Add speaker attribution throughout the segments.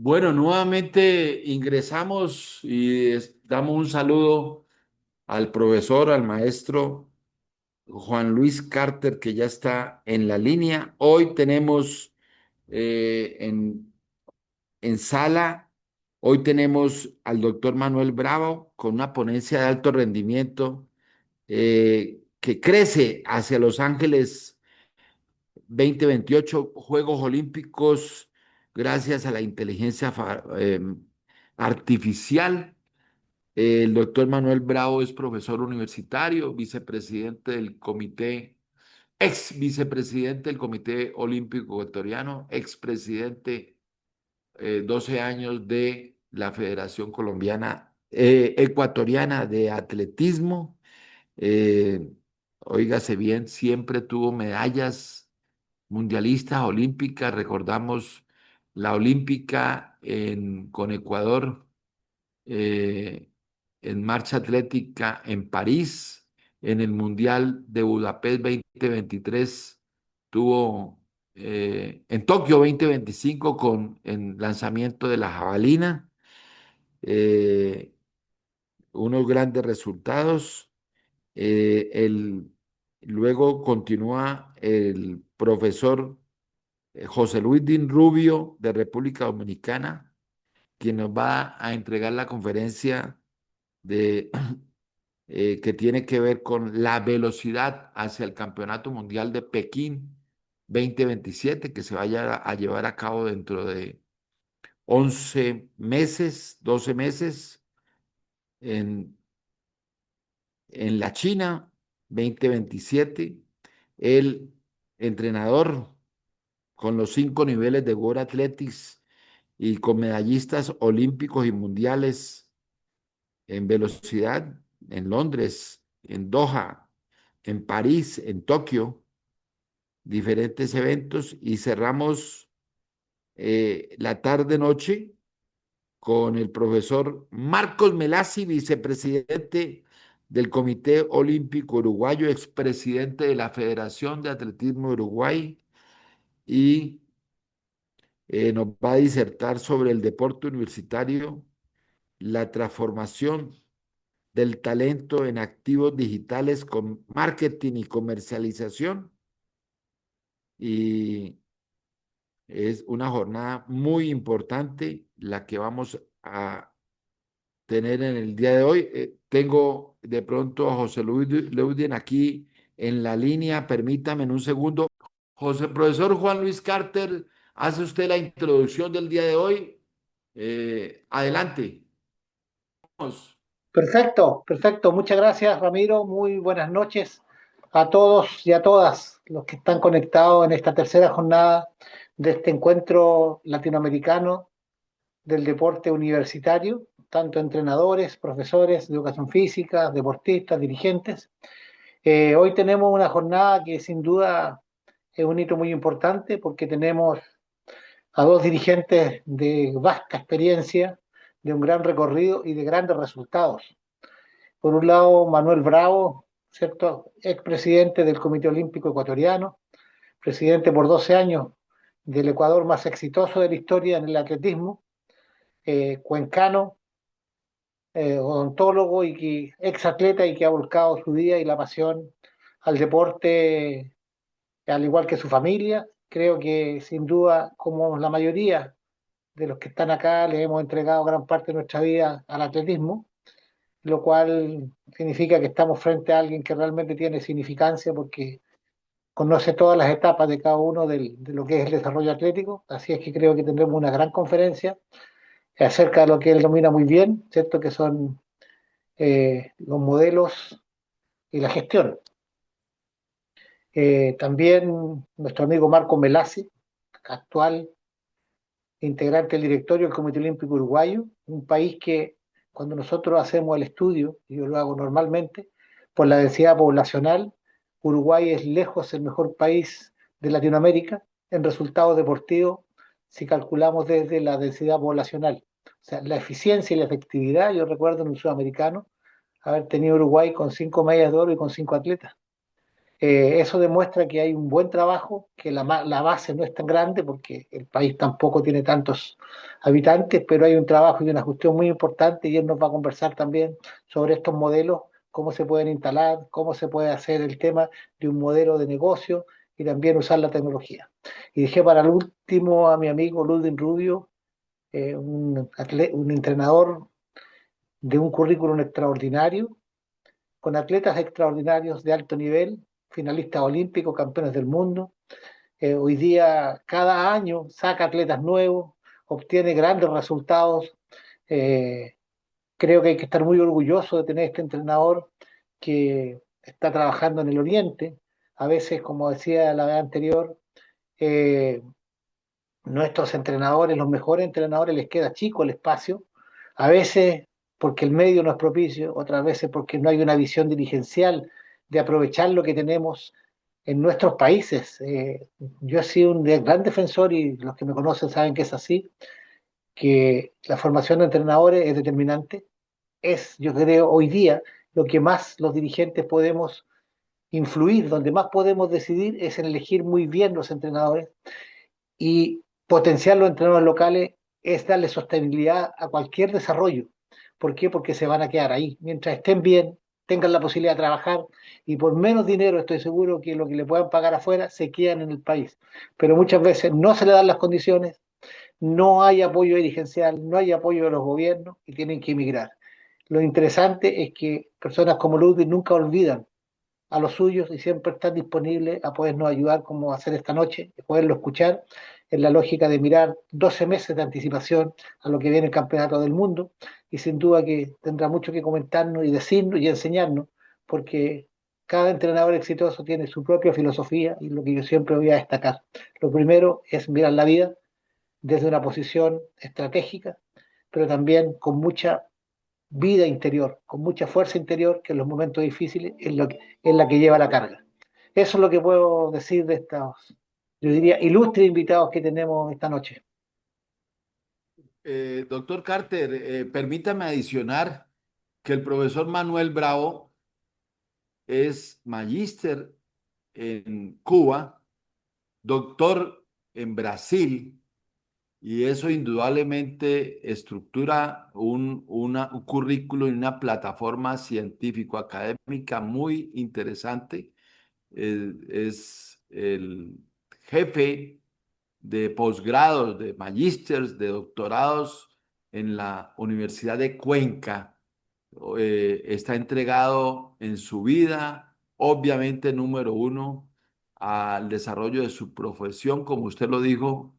Speaker 1: Bueno, nuevamente ingresamos y damos un saludo al profesor, al maestro Juan Luis Carter, que ya está en la línea. Hoy tenemos eh, en, en sala, hoy tenemos al doctor Manuel Bravo con una ponencia de alto rendimiento que crece hacia Los Ángeles 2028 Juegos Olímpicos gracias a la inteligencia artificial. El doctor Manuel Bravo es profesor universitario, vicepresidente del comité, ex vicepresidente del Comité Olímpico Ecuatoriano, expresidente 12 años de la Federación Colombiana Ecuatoriana de Atletismo. Eh, Óigase bien, siempre tuvo medallas mundialistas, olímpicas. Recordamos la olímpica con Ecuador, eh, en marcha atlética en París, en el Mundial de Budapest 2023, tuvo en Tokio 2025 con el lanzamiento de la jabalina, eh, unos grandes resultados. Luego continúa el profesor José Luis Din Rubio de República Dominicana, quien nos va a entregar la conferencia de, que tiene que ver con la velocidad hacia el Campeonato Mundial de Pekín 2027, que se vaya a llevar a cabo dentro de 11 meses, 12 meses en, en la China 2027. El entrenador con los 5 niveles de World Athletics y con medallistas olímpicos y mundiales en velocidad en Londres, en Doha, en París, en Tokio, diferentes eventos y cerramos la tarde-noche con el profesor Marcos Melasi, vicepresidente del Comité Olímpico Uruguayo, expresidente de la Federación de Atletismo de Uruguay, y nos va a disertar sobre el deporte universitario, la transformación del talento en activos digitales con marketing y comercialización. Y es una jornada muy importante la que vamos a tener en el día de hoy. Tengo de pronto a José Luis Leudien aquí en la línea. Permítame en un segundo. José, profesor Juan Luis Carter, hace usted la introducción del día de hoy. Adelante. Vamos.
Speaker 2: Perfecto, perfecto. Muchas gracias, Ramiro. Muy buenas noches a todos y a todas los que están conectados en esta tercera jornada de este encuentro latinoamericano del deporte universitario, tanto entrenadores, profesores de educación física, deportistas, dirigentes. Hoy tenemos una jornada que sin duda es un hito muy importante porque tenemos a dos dirigentes de vasta experiencia, de un gran recorrido y de grandes resultados. Por un lado, Manuel Bravo, ¿cierto? Expresidente del Comité Olímpico Ecuatoriano, presidente por 12 años del Ecuador más exitoso de la historia en el atletismo, cuencano, odontólogo y que, ex atleta y que ha volcado su día y la pasión al deporte, al igual que su familia. Creo que sin duda, como la mayoría de los que están acá, le hemos entregado gran parte de nuestra vida al atletismo, lo cual significa que estamos frente a alguien que realmente tiene significancia porque conoce todas las etapas de cada uno de lo que es el desarrollo atlético. Así es que creo que tendremos una gran conferencia acerca de lo que él domina muy bien, ¿cierto? Que son los modelos y la gestión. También nuestro amigo Marco Melasi, actual integrante del directorio del Comité Olímpico Uruguayo, un país que cuando nosotros hacemos el estudio, y yo lo hago normalmente, por la densidad poblacional, Uruguay es lejos el mejor país de Latinoamérica en resultados deportivos si calculamos desde la densidad poblacional. O sea, la eficiencia y la efectividad, yo recuerdo en un sudamericano haber tenido Uruguay con 5 medallas de oro y con 5 atletas. Eso demuestra que hay un buen trabajo, que la base no es tan grande porque el país tampoco tiene tantos habitantes, pero hay un trabajo y una gestión muy importante y él nos va a conversar también sobre estos modelos, cómo se pueden instalar, cómo se puede hacer el tema de un modelo de negocio y también usar la tecnología. Y dejé para el último a mi amigo Ludwig Rubio, un entrenador de un currículum extraordinario, con atletas extraordinarios de alto nivel, finalistas olímpicos, campeones del mundo. Hoy día, cada año, saca atletas nuevos, obtiene grandes resultados. Eh, Creo que hay que estar muy orgulloso de tener este entrenador que está trabajando en el Oriente. A veces, como decía la vez anterior, eh, nuestros entrenadores, los mejores entrenadores, les queda chico el espacio, a veces porque el medio no es propicio, otras veces porque no hay una visión dirigencial de aprovechar lo que tenemos en nuestros países. Yo he sido un gran defensor y los que me conocen saben que es así, que la formación de entrenadores es determinante. Es, yo creo, hoy día lo que más los dirigentes podemos influir, donde más podemos decidir es en elegir muy bien los entrenadores y potenciar los entrenadores locales es darle sostenibilidad a cualquier desarrollo. ¿Por qué? Porque se van a quedar ahí. Mientras estén bien, tengan la posibilidad de trabajar y por menos dinero estoy seguro que lo que le puedan pagar afuera se quedan en el país. Pero muchas veces no se le dan las condiciones, no hay apoyo dirigencial, no hay apoyo de los gobiernos y tienen que emigrar. Lo interesante es que personas como Ludwig nunca olvidan a los suyos y siempre están disponibles a podernos ayudar como hacer esta noche, poderlo escuchar en la lógica de mirar 12 meses de anticipación a lo que viene el Campeonato del Mundo y sin duda que tendrá mucho que comentarnos y decirnos y enseñarnos porque cada entrenador exitoso tiene su propia filosofía y lo que yo siempre voy a destacar. Lo primero es mirar la vida desde una posición estratégica, pero también con mucha vida interior, con mucha fuerza interior, que en los momentos difíciles es la que lleva la carga. Eso es lo que puedo decir de estos, yo diría, ilustres invitados que tenemos esta noche.
Speaker 1: Doctor Carter, permítame adicionar que el profesor Manuel Bravo es magíster en Cuba, doctor en Brasil, y eso indudablemente estructura un currículo y una plataforma científico-académica muy interesante. Es el jefe de posgrados, de magísteres, de doctorados en la Universidad de Cuenca. Está entregado en su vida, obviamente, número uno, al desarrollo de su profesión, como usted lo dijo,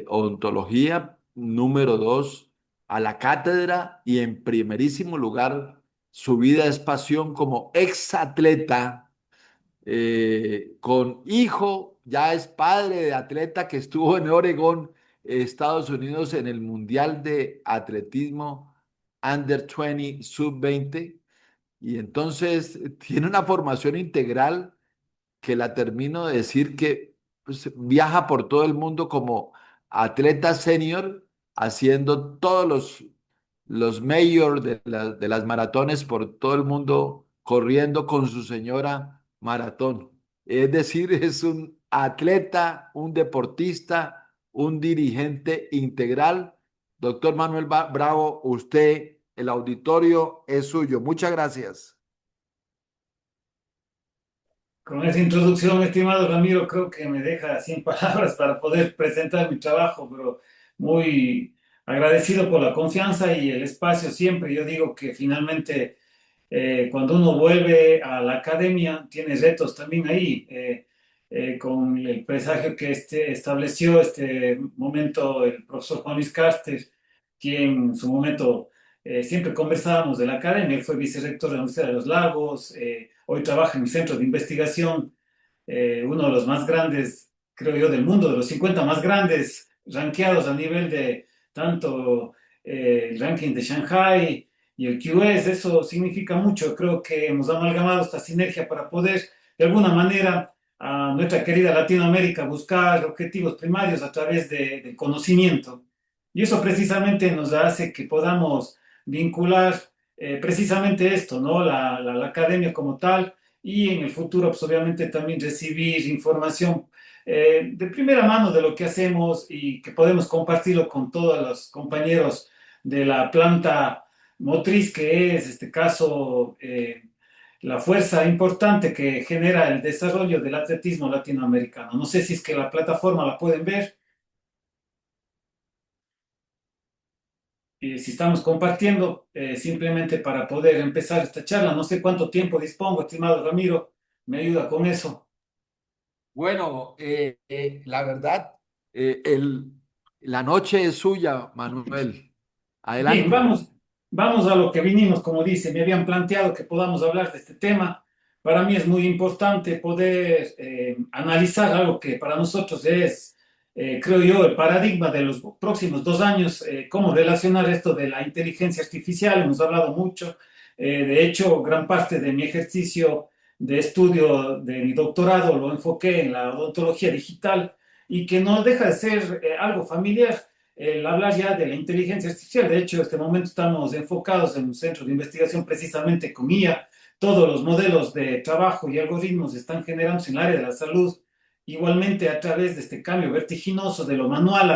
Speaker 1: odontología, número dos, a la cátedra y en primerísimo lugar, su vida es pasión como exatleta con hijo, ya es padre de atleta que estuvo en Oregón, Estados Unidos, en el Mundial de Atletismo Under 20, Sub-20, y entonces tiene una formación integral que la termino de decir que pues, viaja por todo el mundo como atleta senior, haciendo todos los majors de las maratones por todo el mundo, corriendo con su señora maratón. Es decir, es un atleta, un deportista, un dirigente integral. Doctor Manuel Bravo, usted, el auditorio es suyo. Muchas gracias.
Speaker 3: Con esa introducción, estimado Ramiro, creo que me deja sin palabras para poder presentar mi trabajo, pero muy agradecido por la confianza y el espacio siempre. Yo digo que finalmente cuando uno vuelve a la academia tiene retos también ahí, con el presagio que estableció este momento el profesor Juan Luis Carter, quien en su momento siempre conversábamos de la academia. Él fue vicerrector de la Universidad de los Lagos, hoy trabaja en el centro de investigación, uno de los más grandes, creo yo, del mundo, de los 50 más grandes rankeados a nivel de tanto el ranking de Shanghai y el QS. Eso significa mucho. Creo que hemos amalgamado esta sinergia para poder, de alguna manera, a nuestra querida Latinoamérica buscar objetivos primarios a través del conocimiento. Y eso precisamente nos hace que podamos vincular precisamente esto, ¿no? La academia como tal y en el futuro, pues obviamente también recibir información de primera mano de lo que hacemos y que podemos compartirlo con todos los compañeros de la planta motriz, que es, este caso, la fuerza importante que genera el desarrollo del atletismo latinoamericano. No sé si es que la plataforma la pueden ver, si estamos compartiendo, simplemente para poder empezar esta charla. No sé cuánto tiempo dispongo, estimado Ramiro, me ayuda con eso.
Speaker 1: Bueno, la verdad, eh, el, la noche es suya, Manuel.
Speaker 3: Bien,
Speaker 1: Adelante.
Speaker 3: vamos a lo que vinimos, como dice, me habían planteado que podamos hablar de este tema. Para mí es muy importante poder analizar algo que para nosotros es, creo yo, el paradigma de los próximos 2 años, cómo relacionar esto de la inteligencia artificial. Hemos hablado mucho. De hecho, gran parte de mi ejercicio de estudio de mi doctorado lo enfoqué en la odontología digital y que no deja de ser algo familiar el hablar ya de la inteligencia artificial. De hecho, en este momento estamos enfocados en un centro de investigación precisamente con IA. Todos los modelos de trabajo y algoritmos están generándose en el área de la salud, igualmente a través de este cambio vertiginoso de lo manual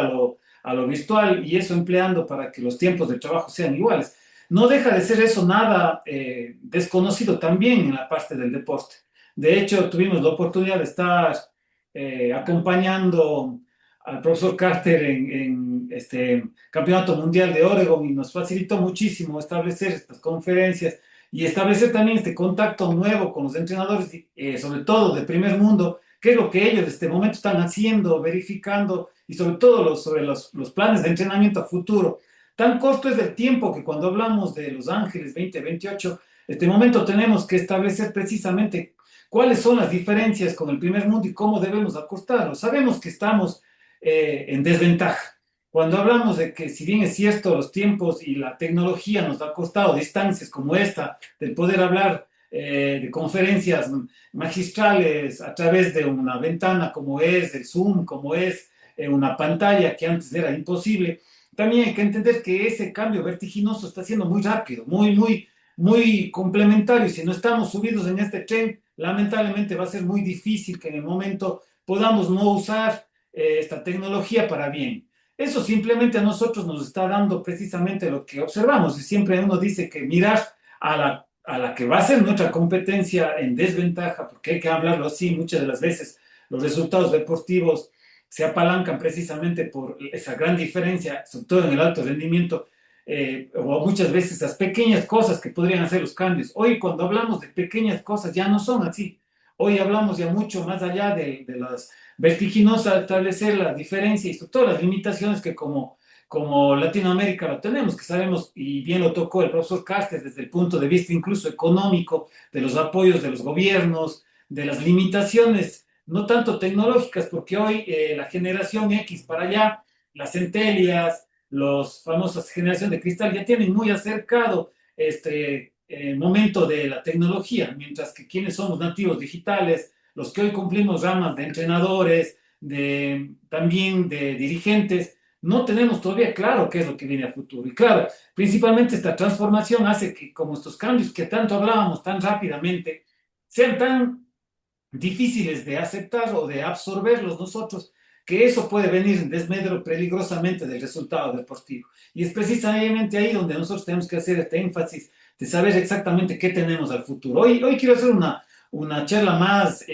Speaker 3: a lo virtual, y eso empleando para que los tiempos de trabajo sean iguales. No deja de ser eso nada desconocido también en la parte del deporte. De hecho, tuvimos la oportunidad de estar acompañando al profesor Carter en este Campeonato Mundial de Oregon, y nos facilitó muchísimo establecer estas conferencias y establecer también este contacto nuevo con los entrenadores, sobre todo de primer mundo, qué es lo que ellos en este momento están haciendo, verificando, y sobre todo sobre los planes de entrenamiento a futuro. Tan corto es el tiempo que cuando hablamos de Los Ángeles 2028, este momento tenemos que establecer precisamente cuáles son las diferencias con el primer mundo y cómo debemos acostarlos. Sabemos que estamos en desventaja. Cuando hablamos de que, si bien es cierto, los tiempos y la tecnología nos ha costado distancias como esta, del poder hablar de conferencias magistrales a través de una ventana como es el Zoom, como es una pantalla que antes era imposible, también hay que entender que ese cambio vertiginoso está siendo muy rápido, muy complementario, y si no estamos subidos en este tren, lamentablemente va a ser muy difícil que en el momento podamos no usar esta tecnología para bien. Eso simplemente a nosotros nos está dando precisamente lo que observamos, y siempre uno dice que mirar a la que va a ser nuestra competencia en desventaja, porque hay que hablarlo así, muchas de las veces los resultados deportivos se apalancan precisamente por esa gran diferencia, sobre todo en el alto rendimiento, o muchas veces esas pequeñas cosas que podrían hacer los cambios. Hoy, cuando hablamos de pequeñas cosas, ya no son así. Hoy hablamos ya mucho más allá de las vertiginosas, establecer la diferencia y sobre todo las limitaciones que como Latinoamérica lo tenemos, que sabemos, y bien lo tocó el profesor Cartes desde el punto de vista incluso económico, de los apoyos de los gobiernos, de las limitaciones, no tanto tecnológicas, porque hoy la generación X para allá, las centelias, los famosos generación de cristal ya tienen muy acercado este momento de la tecnología, mientras que quienes somos nativos digitales, los que hoy cumplimos ramas de entrenadores, también de dirigentes, no tenemos todavía claro qué es lo que viene a futuro. Y claro, principalmente esta transformación hace que, como estos cambios que tanto hablábamos tan rápidamente, sean tan difíciles de aceptar o de absorberlos nosotros, que eso puede venir en desmedro peligrosamente del resultado deportivo. Y es precisamente ahí donde nosotros tenemos que hacer este énfasis de saber exactamente qué tenemos al futuro. Hoy quiero hacer una charla más,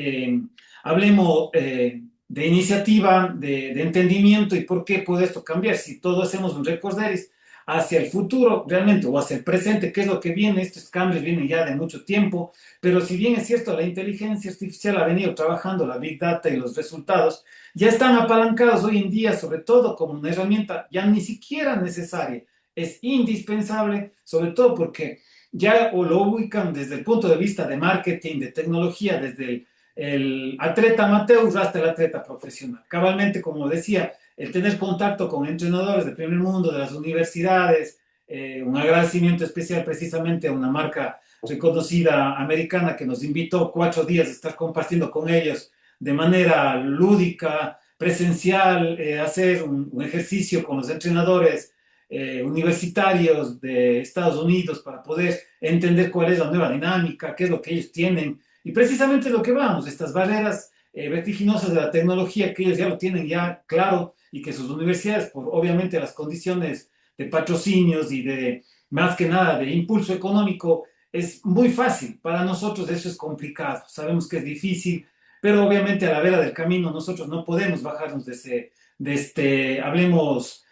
Speaker 3: hablemos de iniciativa, de entendimiento y por qué puede esto cambiar. Si todos hacemos un recorderis hacia el futuro realmente o hacia el presente, qué es lo que viene, estos cambios vienen ya de mucho tiempo, pero si bien es cierto, la inteligencia artificial ha venido trabajando, la Big Data y los resultados ya están apalancados hoy en día, sobre todo como una herramienta ya ni siquiera necesaria, es indispensable, sobre todo porque ya o lo ubican desde el punto de vista de marketing, de tecnología, desde el atleta amateur hasta el atleta profesional. Cabalmente, como decía, el tener contacto con entrenadores de primer mundo, de las universidades, un agradecimiento especial precisamente a una marca reconocida americana que nos invitó 4 días a estar compartiendo con ellos de manera lúdica, presencial, hacer un ejercicio con los entrenadores universitarios de Estados Unidos para poder entender cuál es la nueva dinámica, qué es lo que ellos tienen, Y precisamente lo que vamos, estas barreras vertiginosas de la tecnología, que ellos ya lo tienen ya claro y que sus universidades, por obviamente las condiciones de patrocinios y de más que nada de impulso económico, es muy fácil. Para nosotros eso es complicado, sabemos que es difícil, pero obviamente a la vera del camino nosotros no podemos bajarnos de este, hablemos,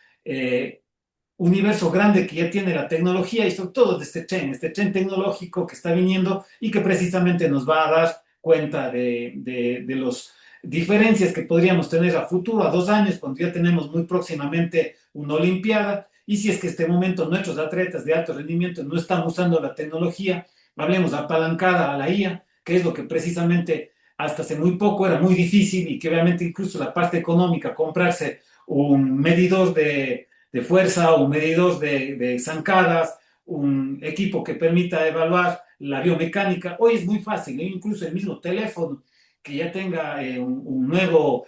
Speaker 3: universo grande que ya tiene la tecnología y sobre todo de este tren tecnológico que está viniendo y que precisamente nos va a dar cuenta de las diferencias que podríamos tener a futuro, a 2 años, cuando ya tenemos muy próximamente una Olimpiada. Y si es que este momento nuestros atletas de alto rendimiento no están usando la tecnología, hablemos apalancada a la IA, que es lo que precisamente hasta hace muy poco era muy difícil y que obviamente incluso la parte económica, comprarse un medidor de fuerza, un medidor de zancadas, un equipo que permita evaluar la biomecánica. Hoy es muy fácil, incluso el mismo teléfono que ya tenga un nuevo,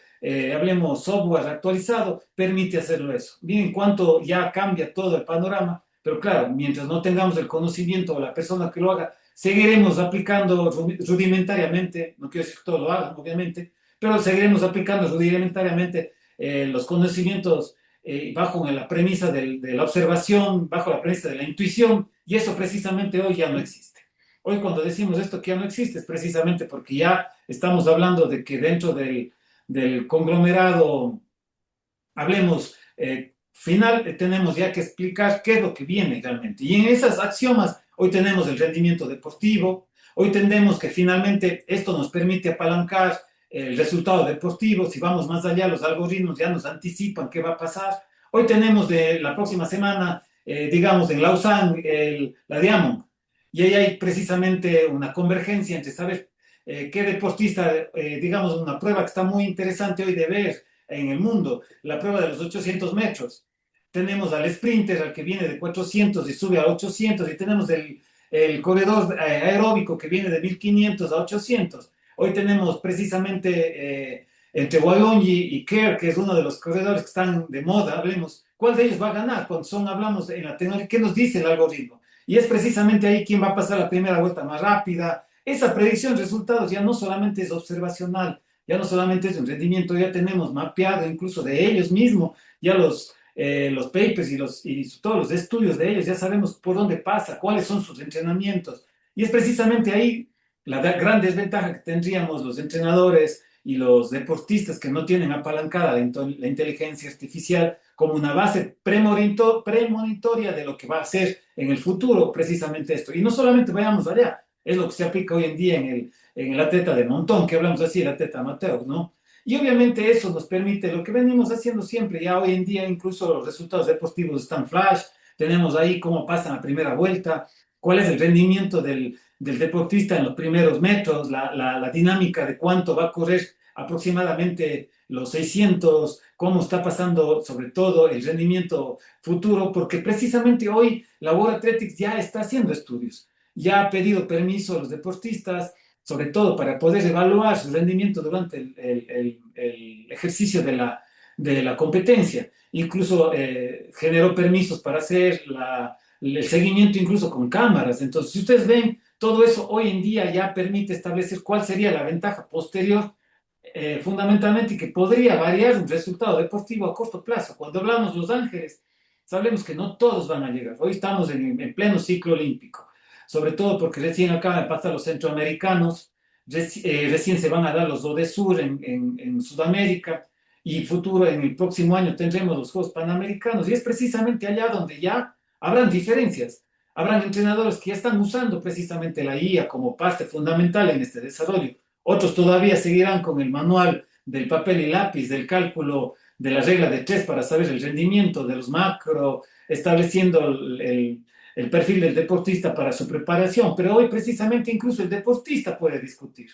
Speaker 3: hablemos, software actualizado, permite hacerlo eso. Bien, en cuanto ya cambia todo el panorama, pero claro, mientras no tengamos el conocimiento o la persona que lo haga, seguiremos aplicando rudimentariamente, no quiero decir que todos lo hagan, obviamente, pero seguiremos aplicando rudimentariamente los conocimientos bajo la premisa de la observación, bajo la premisa de la intuición, y eso precisamente hoy ya no existe. Hoy cuando decimos esto que ya no existe es precisamente porque ya estamos hablando de que dentro del conglomerado, hablemos, final, tenemos ya que explicar qué es lo que viene realmente. Y en esas axiomas, hoy tenemos el rendimiento deportivo, hoy entendemos que finalmente esto nos permite apalancar el resultado deportivo. Si vamos más allá, los algoritmos ya nos anticipan qué va a pasar. Hoy tenemos de la próxima semana, digamos, en Lausanne, la Diamond, y ahí hay precisamente una convergencia entre saber qué deportista, digamos, una prueba que está muy interesante hoy de ver en el mundo, la prueba de los 800 metros. Tenemos al sprinter, al que viene de 400 y sube a 800, y tenemos el corredor aeróbico que viene de 1500 a 800. Hoy tenemos precisamente entre Wyonyi y Kerr, que es uno de los corredores que están de moda, hablemos, ¿cuál de ellos va a ganar? Cuando hablamos en la tecnología, ¿qué nos dice el algoritmo? Y es precisamente ahí quién va a pasar la primera vuelta más rápida. Esa predicción de resultados ya no solamente es observacional, ya no solamente es un rendimiento, ya tenemos mapeado incluso de ellos mismos, ya los papers y todos los estudios de ellos, ya sabemos por dónde pasa, cuáles son sus entrenamientos. Y es precisamente ahí la gran desventaja que tendríamos los entrenadores y los deportistas que no tienen apalancada la inteligencia artificial como una base premonitoria de lo que va a ser en el futuro, precisamente esto. Y no solamente vayamos allá, es lo que se aplica hoy en día en el atleta de montón, que hablamos así, el atleta amateur, ¿no? Y obviamente eso nos permite lo que venimos haciendo siempre, ya hoy en día incluso los resultados deportivos están flash, tenemos ahí cómo pasan la primera vuelta, cuál es el rendimiento del deportista en los primeros metros, la dinámica de cuánto va a correr aproximadamente los 600, cómo está pasando sobre todo el rendimiento futuro, porque precisamente hoy la World Athletics ya está haciendo estudios, ya ha pedido permiso a los deportistas, sobre todo para poder evaluar su rendimiento durante el ejercicio de la competencia. Incluso generó permisos para hacer el seguimiento incluso con cámaras. Entonces, si ustedes ven, todo eso hoy en día ya permite establecer cuál sería la ventaja posterior, fundamentalmente, y que podría variar un resultado deportivo a corto plazo. Cuando hablamos de Los Ángeles, sabemos que no todos van a llegar. Hoy estamos en pleno ciclo olímpico, sobre todo porque recién acaban de pasar los centroamericanos, recién se van a dar los ODESUR en Sudamérica, y futuro, en el próximo año tendremos los Juegos Panamericanos, y es precisamente allá donde ya habrán diferencias. Habrán entrenadores que ya están usando precisamente la IA como parte fundamental en este desarrollo. Otros todavía seguirán con el manual del papel y lápiz, del cálculo de la regla de tres para saber el rendimiento de los macro, estableciendo el perfil del deportista para su preparación. Pero hoy precisamente incluso el deportista puede discutir,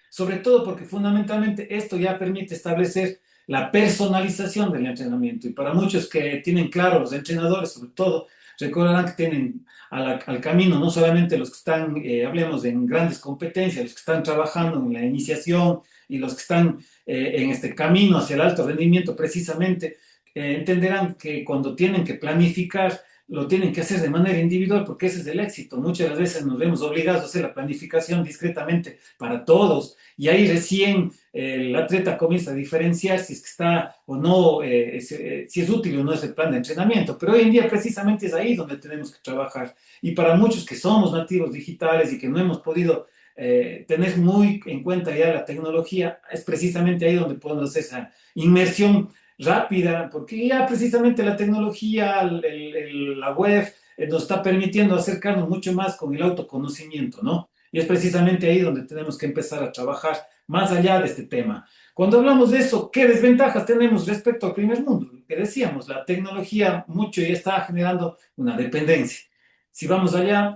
Speaker 3: sobre todo porque fundamentalmente esto ya permite establecer la personalización del entrenamiento. Y para muchos que tienen claro, los entrenadores sobre todo, recordarán que tienen al camino no solamente los que están, hablemos en grandes competencias, los que están trabajando en la iniciación y los que están en este camino hacia el alto rendimiento precisamente, entenderán que cuando tienen que planificar lo tienen que hacer de manera individual porque ese es el éxito. Muchas de las veces nos vemos obligados a hacer la planificación discretamente para todos y ahí recién el atleta comienza a diferenciar si es que está o no, si es útil o no ese plan de entrenamiento. Pero hoy en día precisamente es ahí donde tenemos que trabajar. Y para muchos que somos nativos digitales y que no hemos podido tener muy en cuenta ya la tecnología, es precisamente ahí donde podemos hacer esa inmersión rápida, porque ya precisamente la tecnología, la web, nos está permitiendo acercarnos mucho más con el autoconocimiento, ¿no? Y es precisamente ahí donde tenemos que empezar a trabajar más allá de este tema. Cuando hablamos de eso, ¿qué desventajas tenemos respecto al primer mundo? Lo que decíamos, la tecnología mucho ya está generando una dependencia. Si vamos allá,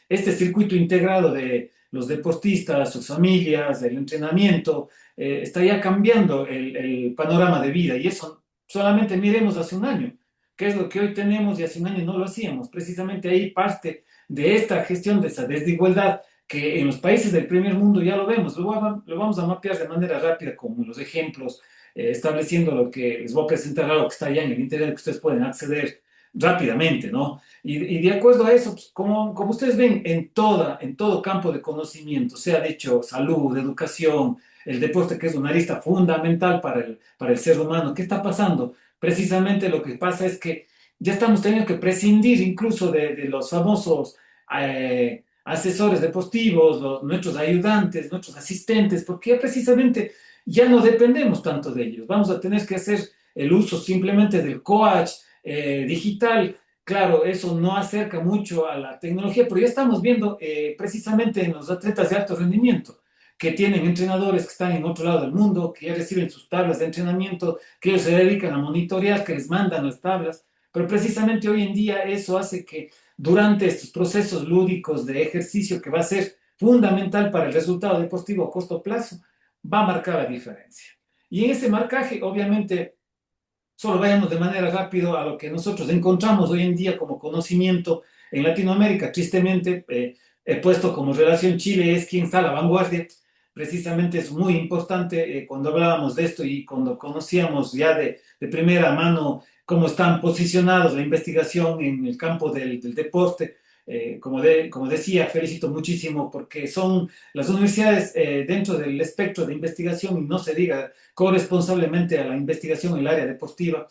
Speaker 3: este circuito integrado de los deportistas, sus familias, el entrenamiento, está ya cambiando el panorama de vida y eso solamente miremos hace un año, qué es lo que hoy tenemos y hace un año no lo hacíamos. Precisamente ahí parte de esta gestión de esa desigualdad que en los países del primer mundo ya lo vemos, lo vamos a mapear de manera rápida con los ejemplos, estableciendo lo que les voy a presentar, algo que está allá en el internet que ustedes pueden acceder rápidamente, ¿no? Y de acuerdo a eso, pues, como ustedes ven en todo campo de conocimiento, sea de hecho salud, educación, el deporte que es una arista fundamental para el ser humano. ¿Qué está pasando? Precisamente lo que pasa es que ya estamos teniendo que prescindir incluso de los famosos asesores deportivos, nuestros ayudantes, nuestros asistentes, porque ya precisamente ya no dependemos tanto de ellos. Vamos a tener que hacer el uso simplemente del coach digital. Claro, eso no acerca mucho a la tecnología, pero ya estamos viendo precisamente en los atletas de alto rendimiento que tienen entrenadores que están en otro lado del mundo, que ya reciben sus tablas de entrenamiento, que ellos se dedican a monitorear, que les mandan las tablas, pero precisamente hoy en día eso hace que durante estos procesos lúdicos de ejercicio que va a ser fundamental para el resultado deportivo a corto plazo, va a marcar la diferencia. Y en ese marcaje, obviamente, solo vayamos de manera rápida a lo que nosotros encontramos hoy en día como conocimiento en Latinoamérica. Tristemente, he puesto como relación Chile es quien está a la vanguardia. Precisamente es muy importante cuando hablábamos de esto y cuando conocíamos ya de primera mano cómo están posicionados la investigación en el campo del deporte. Como decía, felicito muchísimo porque son las universidades dentro del espectro de investigación y no se diga corresponsablemente a la investigación en el área deportiva.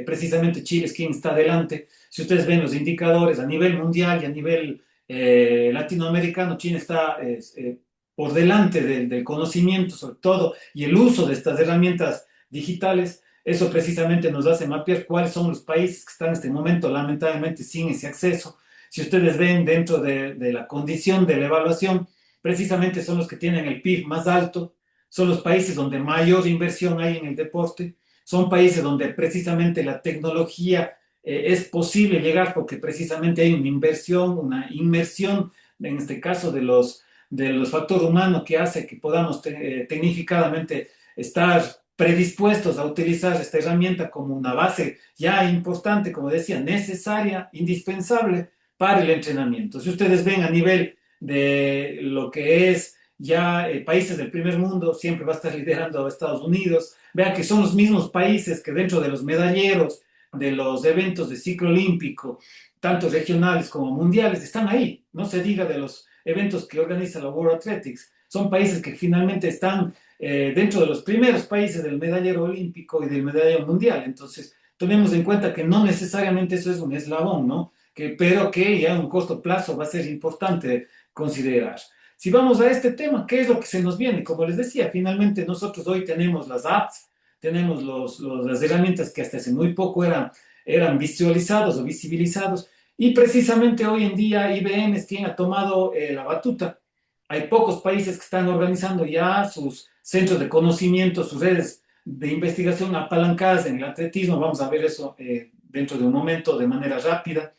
Speaker 3: Precisamente Chile es quien está adelante. Si ustedes ven los indicadores a nivel mundial y a nivel latinoamericano, Chile está por delante del conocimiento sobre todo y el uso de estas herramientas digitales. Eso precisamente nos hace mapear cuáles son los países que están en este momento lamentablemente sin ese acceso. Si ustedes ven dentro de la condición de la evaluación, precisamente son los que tienen el PIB más alto, son los países donde mayor inversión hay en el deporte, son países donde precisamente la tecnología es posible llegar porque precisamente hay una inversión, una inmersión, en este caso de los factores humanos que hace que podamos tecnificadamente estar predispuestos a utilizar esta herramienta como una base ya importante, como decía, necesaria, indispensable para el entrenamiento. Si ustedes ven a nivel de lo que es ya países del primer mundo, siempre va a estar liderando a Estados Unidos. Vean que son los mismos países que dentro de los medalleros, de los eventos de ciclo olímpico, tanto regionales como mundiales, están ahí. No se diga de los eventos que organiza la World Athletics. Son países que finalmente están dentro de los primeros países del medallero olímpico y del medallero mundial. Entonces, tenemos en cuenta que no necesariamente eso es un eslabón, ¿no? Pero que ya en un corto plazo va a ser importante considerar. Si vamos a este tema, ¿qué es lo que se nos viene? Como les decía, finalmente nosotros hoy tenemos las apps, tenemos las herramientas que hasta hace muy poco eran visualizados o visibilizados, y precisamente hoy en día IBM es quien ha tomado la batuta. Hay pocos países que están organizando ya sus centros de conocimiento, sus redes de investigación apalancadas en el atletismo. Vamos a ver eso dentro de un momento de manera rápida.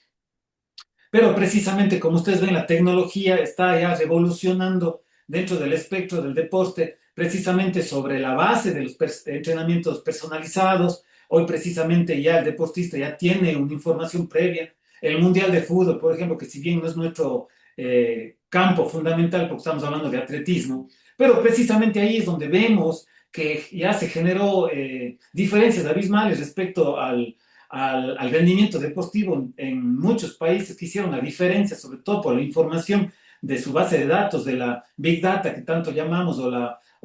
Speaker 3: Pero precisamente como ustedes ven, la tecnología está ya revolucionando dentro del espectro del deporte, precisamente sobre la base de los entrenamientos personalizados. Hoy precisamente ya el deportista ya tiene una información previa. El Mundial de Fútbol, por ejemplo, que si bien no es nuestro campo fundamental porque estamos hablando de atletismo, pero precisamente ahí es donde vemos que ya se generó diferencias abismales respecto al rendimiento deportivo en muchos países que hicieron la diferencia, sobre todo por la información de su base de datos, de la Big Data que tanto llamamos, o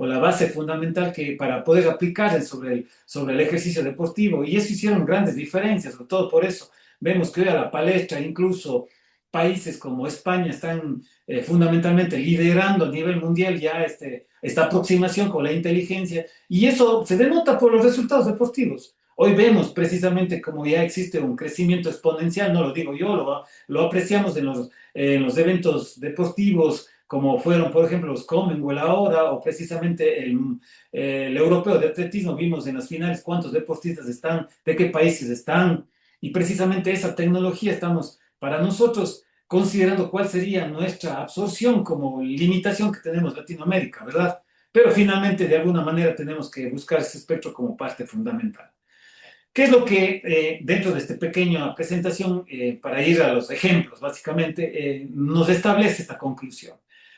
Speaker 3: la base fundamental que para poder aplicar sobre el ejercicio deportivo. Y eso hicieron grandes diferencias, sobre todo por eso. Vemos que hoy a la palestra, incluso países como España están fundamentalmente liderando a nivel mundial ya esta aproximación con la inteligencia, y eso se denota por los resultados deportivos. Hoy vemos precisamente como ya existe un crecimiento exponencial, no lo digo yo, lo apreciamos en los eventos deportivos, como fueron, por ejemplo, los Commonwealth ahora, o precisamente el europeo de atletismo. Vimos en las finales cuántos deportistas están, de qué países están, y precisamente esa tecnología estamos para nosotros considerando cuál sería nuestra absorción como limitación que tenemos Latinoamérica, ¿verdad? Pero finalmente, de alguna manera, tenemos que buscar ese espectro como parte fundamental. ¿Qué es lo que dentro de esta pequeña presentación, para ir a los ejemplos, básicamente, nos establece esta conclusión?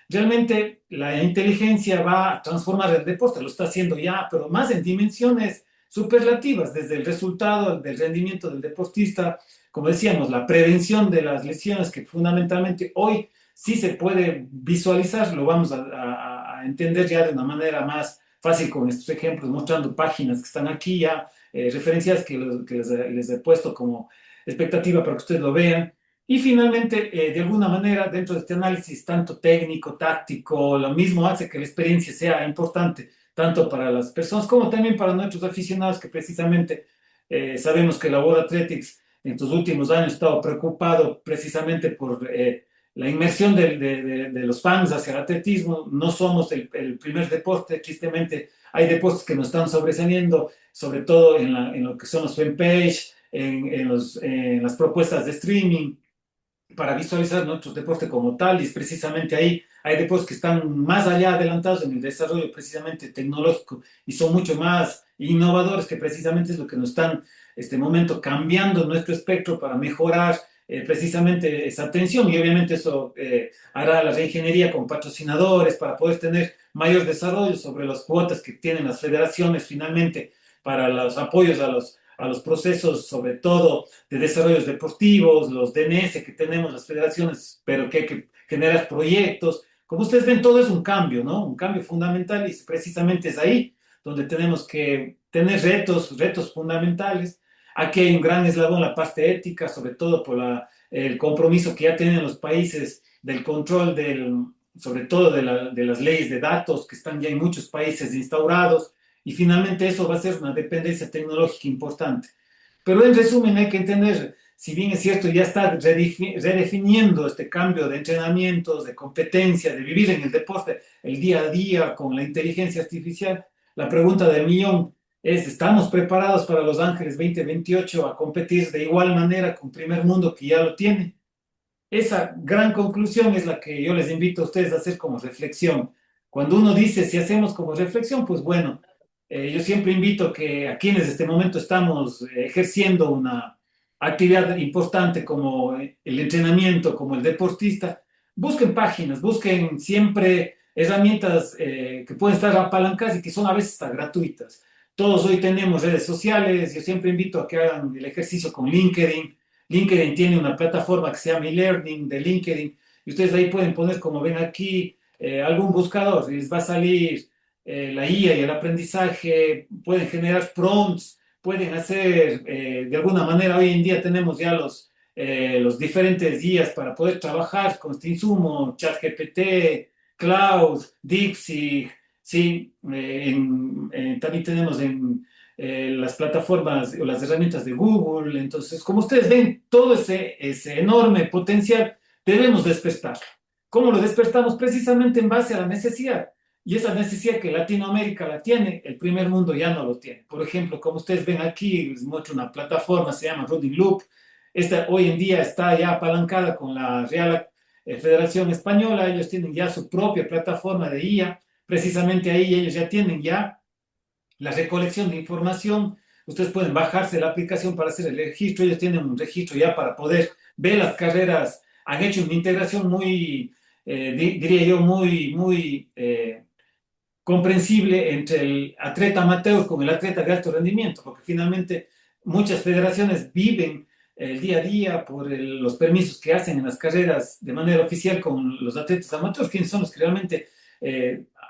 Speaker 3: Realmente la inteligencia va a transformar el deporte, lo está haciendo ya, pero más en dimensiones superlativas, desde el resultado del rendimiento del deportista, como decíamos, la prevención de las lesiones, que fundamentalmente hoy sí se puede visualizar, lo vamos a entender ya de una manera más fácil con estos ejemplos, mostrando páginas que están aquí ya referencias que les he puesto como expectativa para que ustedes lo vean. Y finalmente, de alguna manera, dentro de este análisis tanto técnico, táctico, lo mismo hace que la experiencia sea importante, tanto para las personas como también para nuestros aficionados, que precisamente sabemos que la World Athletics en estos últimos años ha estado preocupado precisamente por la inmersión de los fans hacia el atletismo. No somos el primer deporte, tristemente hay deportes que nos están sobresaliendo, sobre todo en lo que son los fanpage, en las propuestas de streaming, para visualizar nuestro deporte como tal, y es precisamente ahí hay deportes que están más allá adelantados en el desarrollo precisamente tecnológico y son mucho más innovadores, que precisamente es lo que nos están este momento cambiando nuestro espectro para mejorar precisamente esa atención, y obviamente eso hará la reingeniería con patrocinadores para poder tener mayor desarrollo sobre las cuotas que tienen las federaciones finalmente para los apoyos a los procesos, sobre todo de desarrollos deportivos, los DNS que tenemos las federaciones, pero que hay que generar proyectos. Como ustedes ven, todo es un cambio, ¿no? Un cambio fundamental, y precisamente es ahí donde tenemos que tener retos fundamentales. Aquí hay un gran eslabón, la parte ética, sobre todo por el compromiso que ya tienen los países del control sobre todo de las leyes de datos que están ya en muchos países instaurados, y finalmente eso va a ser una dependencia tecnológica importante. Pero en resumen hay que entender, si bien es cierto, ya está redefiniendo este cambio de entrenamientos, de competencia, de vivir en el deporte, el día a día con la inteligencia artificial, la pregunta del millón es: ¿estamos preparados para Los Ángeles 2028 a competir de igual manera con primer mundo que ya lo tiene? Esa gran conclusión es la que yo les invito a ustedes a hacer como reflexión. Cuando uno dice si hacemos como reflexión, pues bueno, yo siempre invito que a quienes en este momento estamos ejerciendo una actividad importante como el entrenamiento, como el deportista, busquen páginas, busquen siempre herramientas que pueden estar apalancadas y que son a veces hasta gratuitas. Todos hoy tenemos redes sociales, yo siempre invito a que hagan el ejercicio con LinkedIn. LinkedIn tiene una plataforma que se llama eLearning de LinkedIn, y ustedes ahí pueden poner, como ven aquí, algún buscador y les va a salir la IA y el aprendizaje. Pueden generar prompts, pueden hacer, de alguna manera, hoy en día tenemos ya los diferentes guías para poder trabajar con este insumo: ChatGPT, Cloud, DeepSeek, sí, también tenemos en las plataformas o las herramientas de Google. Entonces, como ustedes ven, todo ese enorme potencial debemos despertar. ¿Cómo lo despertamos? Precisamente en base a la necesidad. Y esa necesidad que Latinoamérica la tiene, el primer mundo ya no lo tiene. Por ejemplo, como ustedes ven aquí, les muestro una plataforma, se llama Running Loop. Esta hoy en día está ya apalancada con la Real Federación Española. Ellos tienen ya su propia plataforma de IA. Precisamente ahí ellos ya tienen ya la recolección de información. Ustedes pueden bajarse la aplicación para hacer el registro. Ellos tienen un registro ya para poder ver las carreras. Han hecho una integración muy, diría yo, muy comprensible entre el atleta amateur con el atleta de alto rendimiento, porque finalmente muchas federaciones viven el día a día por los permisos que hacen en las carreras de manera oficial con los atletas amateurs, quienes son los que realmente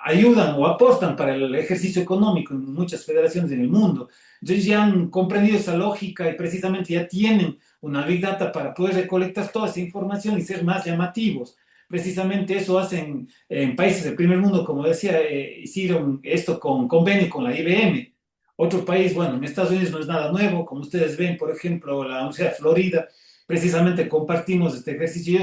Speaker 3: ayudan o aportan para el ejercicio económico en muchas federaciones en el mundo. Entonces ya han comprendido esa lógica y precisamente ya tienen una Big Data para poder recolectar toda esa información y ser más llamativos. Precisamente eso hacen en países del primer mundo, como decía, hicieron esto con convenio con la IBM. Otro país, bueno, en Estados Unidos no es nada nuevo, como ustedes ven, por ejemplo, la Universidad de Florida, precisamente compartimos este ejercicio.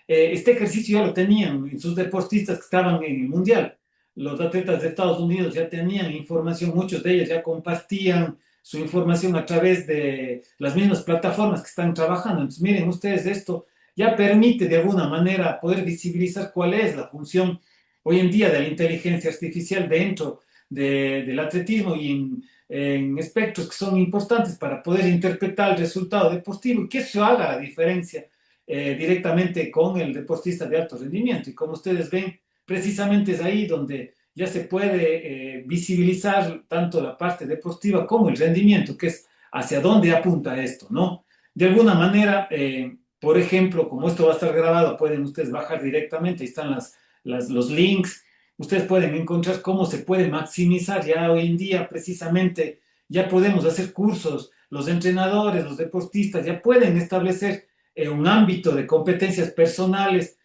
Speaker 3: Este ejercicio ya lo tenían en sus deportistas que estaban en el Mundial. Los atletas de Estados Unidos ya tenían información, muchos de ellos ya compartían su información a través de las mismas plataformas que están trabajando. Entonces, miren ustedes, esto ya permite de alguna manera poder visibilizar cuál es la función hoy en día de la inteligencia artificial dentro del atletismo y en espectros que son importantes para poder interpretar el resultado deportivo y que eso haga la diferencia directamente con el deportista de alto rendimiento. Y como ustedes ven, precisamente es ahí donde ya se puede visibilizar tanto la parte deportiva como el rendimiento, que es hacia dónde apunta esto, ¿no? De alguna manera, por ejemplo, como esto va a estar grabado, pueden ustedes bajar directamente, ahí están los links, ustedes pueden encontrar cómo se puede maximizar ya hoy en día, precisamente, ya podemos hacer cursos, los entrenadores, los deportistas ya pueden establecer un ámbito de competencias personales,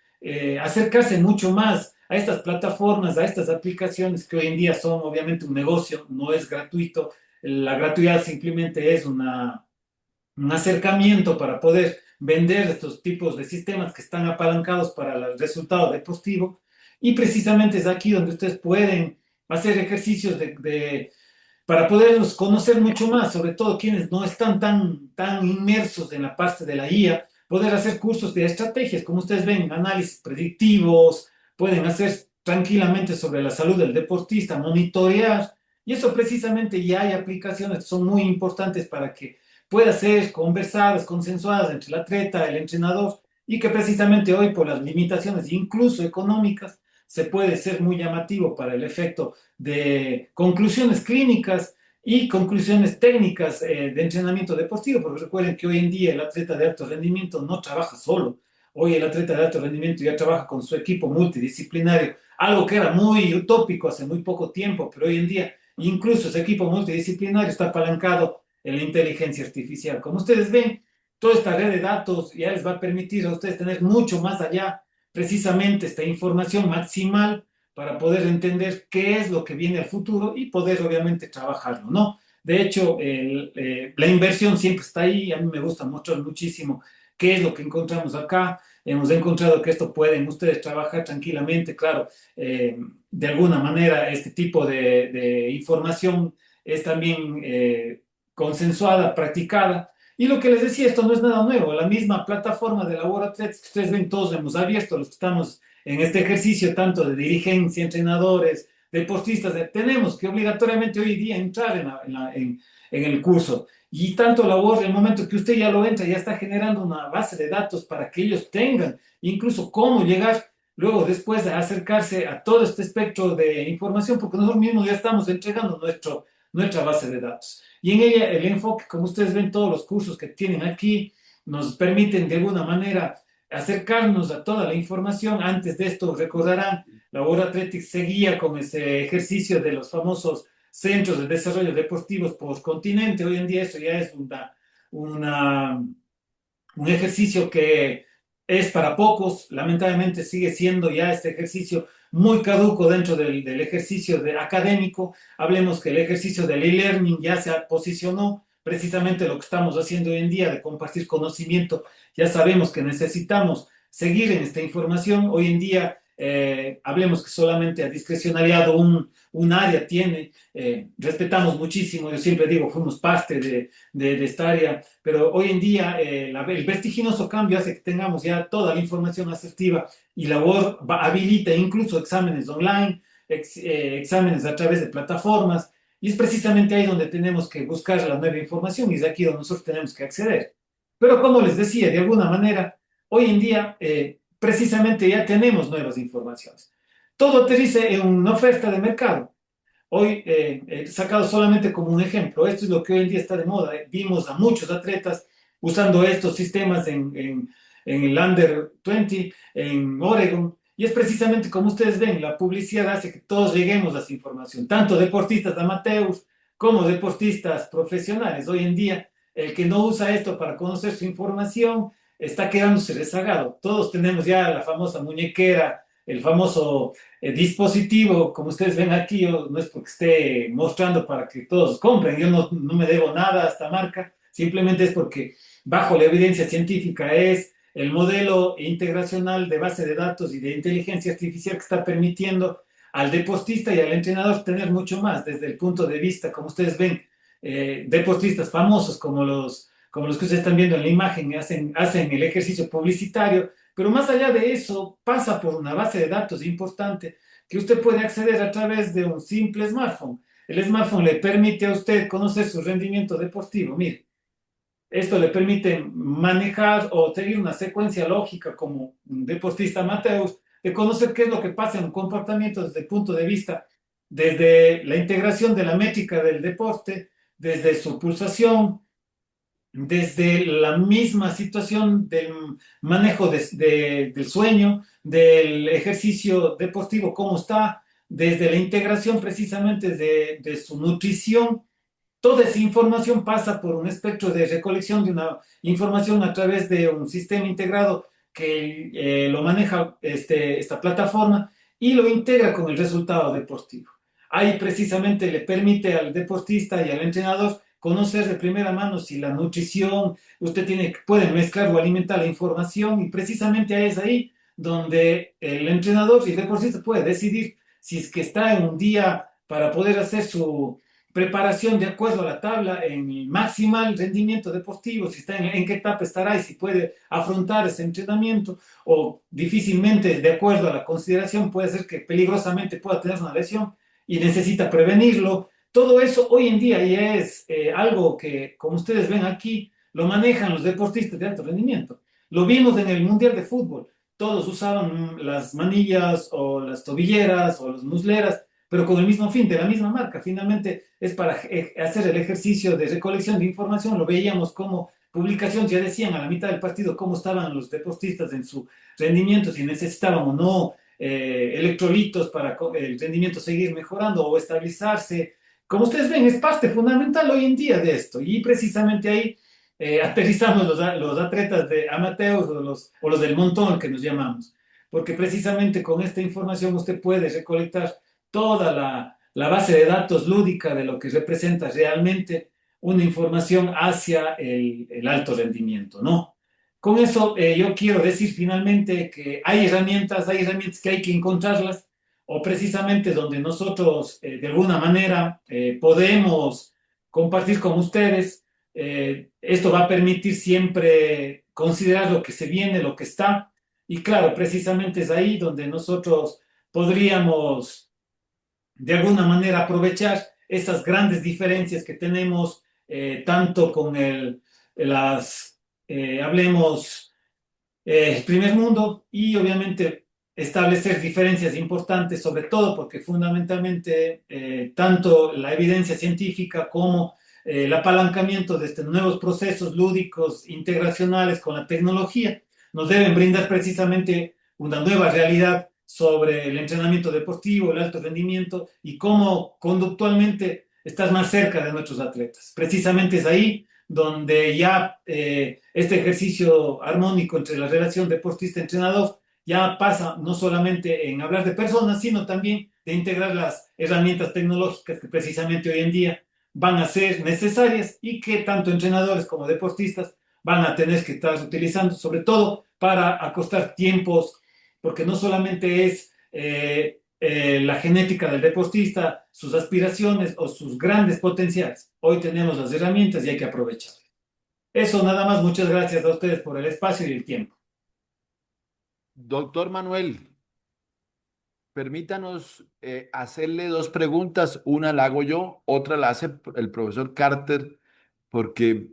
Speaker 3: acercarse mucho más a estas plataformas, a estas aplicaciones que hoy en día son obviamente un negocio, no es gratuito, la gratuidad simplemente es un acercamiento para poder vender estos tipos de sistemas que están apalancados para el resultado deportivo. Y precisamente es aquí donde ustedes pueden hacer ejercicios para poderlos conocer mucho más, sobre todo quienes no están tan inmersos en la parte de la IA, poder hacer cursos de estrategias, como ustedes ven, análisis predictivos, pueden hacer tranquilamente sobre la salud del deportista, monitorear, y eso precisamente ya hay aplicaciones que son muy importantes para que pueda ser conversadas, consensuadas entre el atleta, el entrenador, y que precisamente hoy por las limitaciones, incluso económicas, se puede ser muy llamativo para el efecto de conclusiones clínicas y conclusiones técnicas de entrenamiento deportivo, porque recuerden que hoy en día el atleta de alto rendimiento no trabaja solo. Hoy el atleta de alto rendimiento ya trabaja con su equipo multidisciplinario, algo que era muy utópico hace muy poco tiempo, pero hoy en día incluso ese equipo multidisciplinario está apalancado en la inteligencia artificial. Como ustedes ven, toda esta red de datos ya les va a permitir a ustedes tener mucho más allá precisamente esta información maximal para poder entender qué es lo que viene al futuro y poder obviamente trabajarlo, ¿no? De hecho, la inversión siempre está ahí, a mí me gusta mostrar muchísimo qué es lo que encontramos acá. Hemos encontrado que esto pueden ustedes trabajar tranquilamente, claro, de alguna manera este tipo de información es también consensuada, practicada. Y lo que les decía, esto no es nada nuevo, la misma plataforma de Laborathreads que ustedes ven, todos hemos abierto, los que estamos en este ejercicio, tanto de dirigencia, entrenadores, deportistas, tenemos que obligatoriamente hoy día entrar en el curso. Y tanto labor, el momento que usted ya lo entra, ya está generando una base de datos para que ellos tengan incluso cómo llegar luego después a acercarse a todo este espectro de información, porque nosotros mismos ya estamos entregando nuestra base de datos. Y en ella el enfoque, como ustedes ven, todos los cursos que tienen aquí, nos permiten de alguna manera acercarnos a toda la información. Antes de esto, recordarán, la World Athletics seguía con ese ejercicio de los famosos centros de desarrollo deportivos por continente. Hoy en día eso ya es una, un ejercicio que es para pocos, lamentablemente sigue siendo ya este ejercicio muy caduco dentro del ejercicio académico. Hablemos que el ejercicio del e-learning ya se posicionó precisamente lo que estamos haciendo hoy en día de compartir conocimiento. Ya sabemos que necesitamos seguir en esta información. Hoy en día, hablemos que solamente a discrecionalidad un área tiene, respetamos muchísimo, yo siempre digo, fuimos parte de esta área, pero hoy en día el vertiginoso cambio hace que tengamos ya toda la información asertiva y la Word habilita incluso exámenes online, exámenes a través de plataformas, y es precisamente ahí donde tenemos que buscar la nueva información y es aquí donde nosotros tenemos que acceder. Pero como les decía, de alguna manera, hoy en día precisamente ya tenemos nuevas informaciones. Todo aterriza en una oferta de mercado. Hoy, he sacado solamente como un ejemplo, esto es lo que hoy en día está de moda. Vimos a muchos atletas usando estos sistemas en el Under 20, en Oregon, y es precisamente como ustedes ven, la publicidad hace que todos lleguemos a esa información, tanto deportistas amateurs como deportistas profesionales. Hoy en día, el que no usa esto para conocer su información está quedándose rezagado. Todos tenemos ya la famosa muñequera, el famoso dispositivo, como ustedes ven aquí. Yo no es porque esté mostrando para que todos compren, yo no me debo nada a esta marca, simplemente es porque bajo la evidencia científica es el modelo integracional de base de datos y de inteligencia artificial que está permitiendo al deportista y al entrenador tener mucho más desde el punto de vista, como ustedes ven, deportistas famosos como los que ustedes están viendo en la imagen, hacen el ejercicio publicitario, pero más allá de eso pasa por una base de datos importante que usted puede acceder a través de un simple smartphone. El smartphone le permite a usted conocer su rendimiento deportivo. Mire, esto le permite manejar o seguir una secuencia lógica como un deportista amateur, de conocer qué es lo que pasa en un comportamiento desde el punto de vista, desde la integración de la métrica del deporte, desde su pulsación, desde la misma situación del manejo del sueño, del ejercicio deportivo, cómo está, desde la integración precisamente de su nutrición. Toda esa información pasa por un espectro de recolección de una información a través de un sistema integrado que lo maneja esta plataforma y lo integra con el resultado deportivo. Ahí precisamente le permite al deportista y al entrenador conocer de primera mano si la nutrición, puede mezclar o alimentar la información, y precisamente es ahí donde el entrenador y el deportista puede decidir si es que está en un día para poder hacer su preparación de acuerdo a la tabla en el maximal rendimiento deportivo, si está en qué etapa estará y si puede afrontar ese entrenamiento, o difícilmente, de acuerdo a la consideración, puede ser que peligrosamente pueda tener una lesión y necesita prevenirlo. Todo eso hoy en día ya es algo que, como ustedes ven aquí, lo manejan los deportistas de alto rendimiento. Lo vimos en el Mundial de Fútbol. Todos usaban las manillas o las tobilleras o las musleras, pero con el mismo fin, de la misma marca. Finalmente es para hacer el ejercicio de recolección de información. Lo veíamos como publicación, ya decían a la mitad del partido cómo estaban los deportistas en su rendimiento, si necesitaban o no electrolitos para el rendimiento seguir mejorando o estabilizarse. Como ustedes ven, es parte fundamental hoy en día de esto, y precisamente ahí aterrizamos los atletas de amateurs o los del montón que nos llamamos, porque precisamente con esta información usted puede recolectar toda la base de datos lúdica de lo que representa realmente una información hacia el alto rendimiento, ¿no? Con eso yo quiero decir finalmente que hay herramientas que hay que encontrarlas, o precisamente donde nosotros de alguna manera podemos compartir con ustedes. Esto va a permitir siempre considerar lo que se viene, lo que está, y claro, precisamente es ahí donde nosotros podríamos de alguna manera aprovechar esas grandes diferencias que tenemos, tanto con hablemos, primer mundo, y obviamente establecer diferencias importantes, sobre todo porque fundamentalmente tanto la evidencia científica como el apalancamiento de estos nuevos procesos lúdicos integracionales con la tecnología nos deben brindar precisamente una nueva realidad sobre el entrenamiento deportivo, el alto rendimiento y cómo conductualmente estás más cerca de nuestros atletas. Precisamente es ahí donde ya este ejercicio armónico entre la relación deportista-entrenador ya pasa no solamente en hablar de personas, sino también de integrar las herramientas tecnológicas que precisamente hoy en día van a ser necesarias y que tanto entrenadores como deportistas van a tener que estar utilizando, sobre todo para acostar tiempos, porque no solamente es la genética del deportista, sus aspiraciones o sus grandes potenciales. Hoy tenemos las herramientas y hay que aprovecharlas. Eso nada más, muchas gracias a ustedes por el espacio y el tiempo.
Speaker 1: Doctor Manuel, permítanos hacerle dos preguntas. Una la hago yo, otra la hace el profesor Carter, porque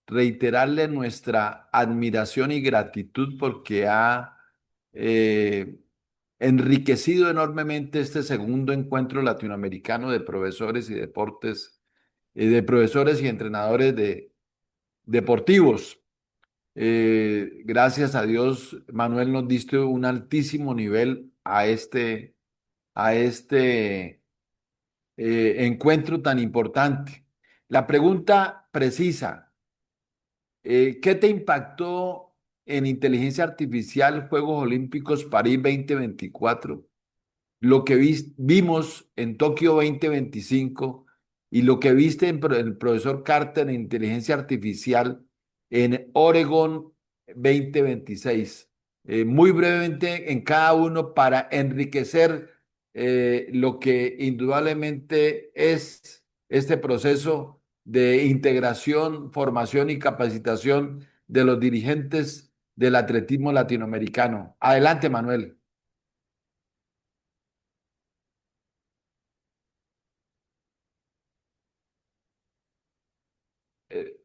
Speaker 1: reiterarle nuestra admiración y gratitud porque ha eh, enriquecido enormemente este segundo encuentro latinoamericano de profesores y deportes, de profesores y entrenadores deportivos. Gracias a Dios, Manuel, nos diste un altísimo nivel a este encuentro tan importante. La pregunta precisa, ¿qué te impactó en inteligencia artificial Juegos Olímpicos París 2024? Lo que vimos en Tokio 2025 y lo que viste en el profesor Carter en inteligencia artificial en Oregon 2026. Muy brevemente en cada uno para enriquecer lo que indudablemente es este proceso de integración, formación y capacitación de los dirigentes del atletismo latinoamericano. Adelante, Manuel. Eh,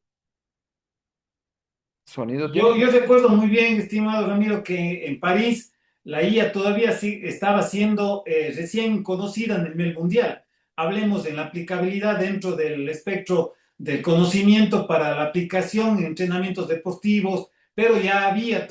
Speaker 1: ¿Sonido
Speaker 3: Yo
Speaker 1: tiene?
Speaker 3: recuerdo muy bien, estimado Ramiro, que en París la IA todavía sí estaba siendo recién conocida a nivel mundial. Hablemos en la aplicabilidad dentro del espectro del conocimiento para la aplicación en entrenamientos deportivos, pero ya había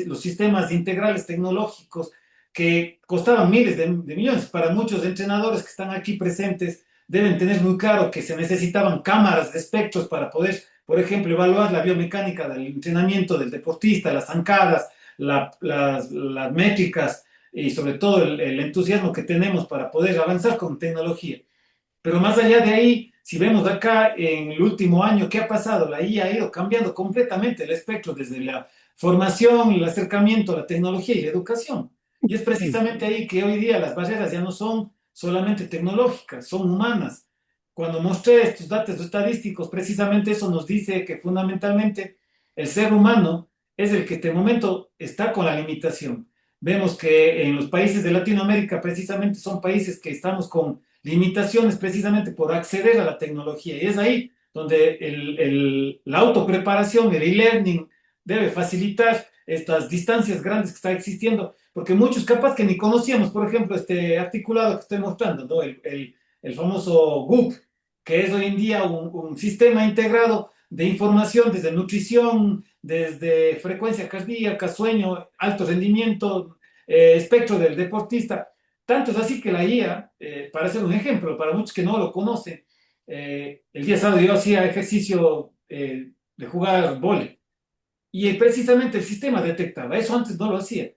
Speaker 3: los sistemas integrales tecnológicos que costaban miles de millones. Para muchos entrenadores que están aquí presentes, deben tener muy claro que se necesitaban cámaras de espectros para poder, por ejemplo, evaluar la biomecánica del entrenamiento del deportista, las zancadas, las métricas y sobre todo el entusiasmo que tenemos para poder avanzar con tecnología. Pero más allá de ahí, si vemos acá en el último año, ¿qué ha pasado? La IA ha ido cambiando completamente el espectro desde la formación, el acercamiento a la tecnología y la educación. Y es precisamente ahí que hoy día las barreras ya no son solamente tecnológicas, son humanas. Cuando mostré estos datos estadísticos, precisamente eso nos dice que fundamentalmente el ser humano es el que este momento está con la limitación. Vemos que en los países de Latinoamérica precisamente son países que estamos con limitaciones precisamente por acceder a la tecnología. Y es ahí donde la autopreparación, el e-learning, debe facilitar estas distancias grandes que están existiendo, porque muchos capaz que ni conocíamos, por ejemplo, este articulado que estoy mostrando, ¿no? El famoso GUP, que es hoy en día un sistema integrado de información desde nutrición, desde frecuencia cardíaca, sueño, alto rendimiento, espectro del deportista. Tanto es así que la IA, para hacer un ejemplo, para muchos que no lo conocen, el día sábado yo hacía ejercicio de jugar vóley y precisamente el sistema detectaba, eso antes no lo hacía.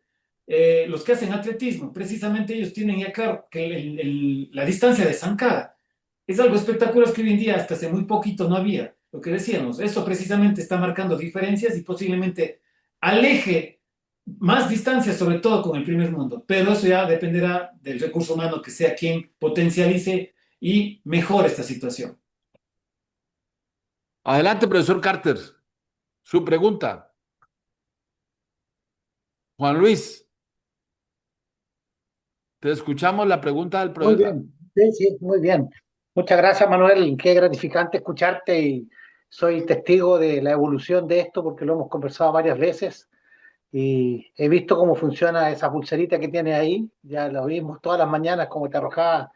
Speaker 3: Los que hacen atletismo, precisamente ellos tienen ya claro que la distancia de zancada es algo espectacular que hoy en día hasta hace muy poquito no había. Lo que decíamos, eso precisamente está marcando diferencias y posiblemente aleje más distancia, sobre todo con el primer mundo, pero eso ya dependerá del recurso humano que sea quien potencialice y mejore esta situación.
Speaker 1: Adelante, profesor Carter. Su pregunta. Juan Luis, te escuchamos la pregunta del
Speaker 2: Muy
Speaker 1: profesor.
Speaker 2: bien, sí, sí, muy bien. Muchas gracias, Manuel. Qué gratificante escucharte y soy testigo de la evolución de esto porque lo hemos conversado varias veces y he visto cómo funciona esa pulserita que tienes ahí. Ya lo vimos todas las mañanas, cómo te arrojaba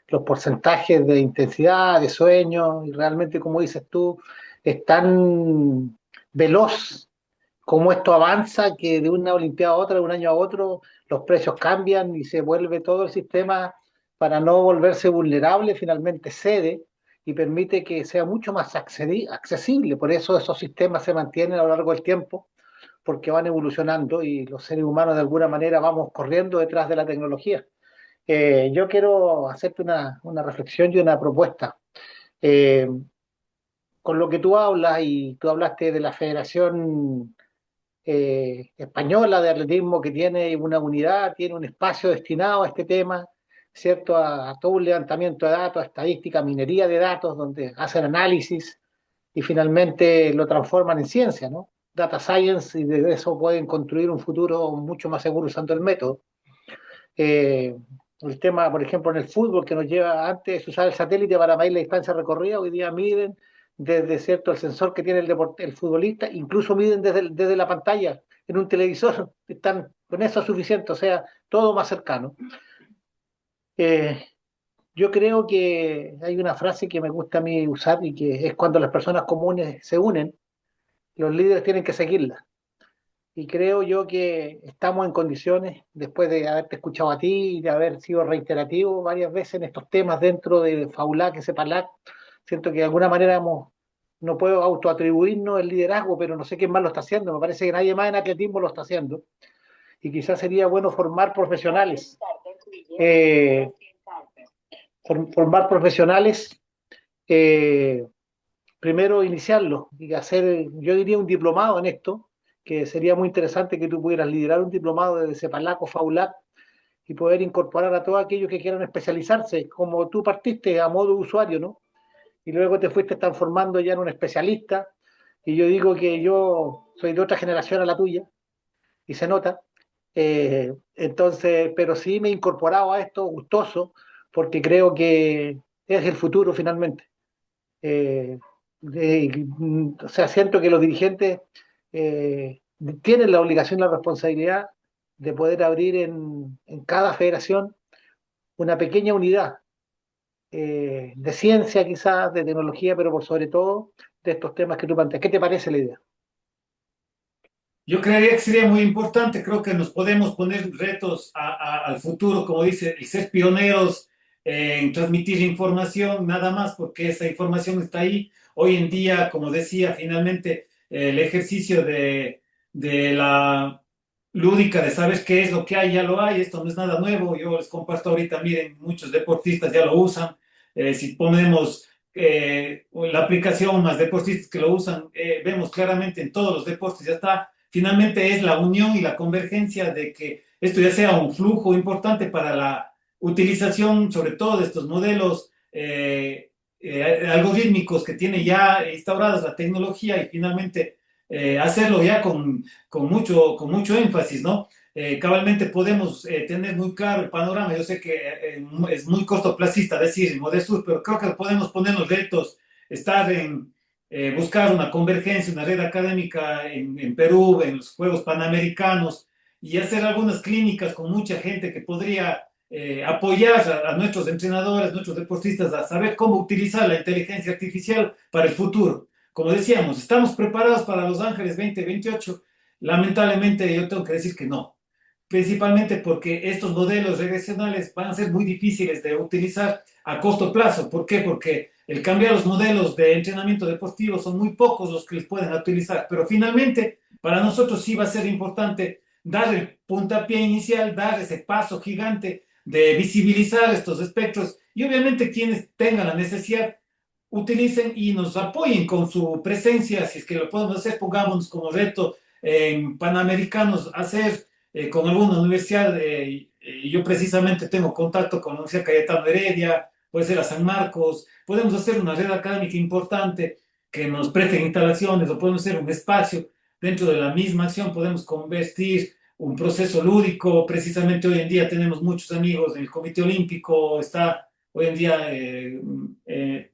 Speaker 2: los porcentajes de intensidad, de sueño y realmente, como dices tú, es tan veloz cómo esto avanza, que de una Olimpiada a otra, de un año a otro, los precios cambian y se vuelve todo el sistema para no volverse vulnerable, finalmente cede y permite que sea mucho más accesible. Por eso esos sistemas se mantienen a lo largo del tiempo, porque van evolucionando y los seres humanos de alguna manera vamos corriendo detrás de la tecnología. Yo quiero hacerte una reflexión y una propuesta. Eh, con lo que tú hablas, y tú hablaste de la Federación Española de Atletismo, que tiene una unidad, tiene un espacio destinado a este tema, ¿cierto? A todo un levantamiento de datos, a estadística, minería de datos, donde hacen análisis y finalmente lo transforman en ciencia, ¿no? Data science, y de eso pueden construir un futuro mucho más seguro usando el método. Eh, el tema, por ejemplo, en el fútbol, que nos lleva antes a usar el satélite para medir la distancia recorrida, hoy día miden desde cierto el sensor que tiene el futbolista, incluso miden desde la pantalla en un televisor, están Con eso es suficiente, o sea, todo más cercano. Eh, yo creo que hay una frase que me gusta a mí usar y que es cuando las personas comunes se unen, los líderes tienen que seguirla. Y creo yo que estamos en condiciones, después de haberte escuchado a ti y de haber sido reiterativo varias veces en estos temas dentro de FAULAC, SEPALAC, siento que de alguna manera no puedo autoatribuirnos el liderazgo, pero no sé quién más lo está haciendo. Me parece que nadie más en atletismo lo está haciendo. Y quizás sería bueno formar profesionales. Eh, Formar profesionales, eh, primero iniciarlo y hacer, yo diría, un diplomado en esto, que sería muy interesante que tú pudieras liderar un diplomado de CEPALAC o FAULAC y poder incorporar a todos aquellos que quieran especializarse, como tú partiste a modo usuario, ¿no? Y luego te fuiste transformando ya en un especialista. Y yo digo que yo soy de otra generación a la tuya, y se nota. Entonces, pero sí me he incorporado a esto gustoso, porque creo que es el futuro finalmente. Eh, o sea, siento que los dirigentes eh, tienen la obligación y la responsabilidad de poder abrir en cada federación una pequeña unidad de ciencia quizás, de tecnología, pero por sobre todo de estos temas que tú planteas. ¿Qué te parece la idea?
Speaker 3: Yo creería que sería muy importante, creo que nos podemos poner retos al futuro, como dice, el ser pioneros en transmitir información, nada más, porque esa información está ahí. Hoy en día, como decía, finalmente el ejercicio de la lúdica, de saber qué es lo que hay, ya lo hay, esto no es nada nuevo. Yo les comparto ahorita, miren, muchos deportistas ya lo usan. Si ponemos la aplicación más deportistas que lo usan, vemos claramente en todos los deportes ya está. Finalmente es la unión y la convergencia de que esto ya sea un flujo importante para la utilización, sobre todo de estos modelos algorítmicos que tiene ya instauradas la tecnología y finalmente hacerlo ya con mucho énfasis, ¿no? Cabalmente podemos tener muy claro el panorama. Yo sé que es muy cortoplacista decir Modesur, pero creo que podemos ponernos retos, estar buscar una convergencia, una red académica en Perú, en los Juegos Panamericanos, y hacer algunas clínicas con mucha gente que podría apoyar a nuestros entrenadores, nuestros deportistas, a saber cómo utilizar la inteligencia artificial para el futuro. Como decíamos, estamos preparados para Los Ángeles 2028. Lamentablemente yo tengo que decir que no, principalmente porque estos modelos regresionales van a ser muy difíciles de utilizar a corto plazo. ¿Por qué? Porque el cambiar los modelos de entrenamiento deportivo son muy pocos los que les pueden utilizar, pero finalmente para nosotros sí va a ser importante dar el puntapié inicial, dar ese paso gigante de visibilizar estos espectros y obviamente quienes tengan la necesidad utilicen y nos apoyen con su presencia, si es que lo podemos hacer, pongámonos como reto en Panamericanos hacer con alguna universidad, yo precisamente tengo contacto con la Universidad Cayetano Heredia, puede ser a San Marcos, podemos hacer una red académica importante que nos presten instalaciones o podemos hacer un espacio dentro de la misma acción, podemos convertir un proceso lúdico, precisamente hoy en día tenemos muchos amigos del Comité Olímpico, está hoy en día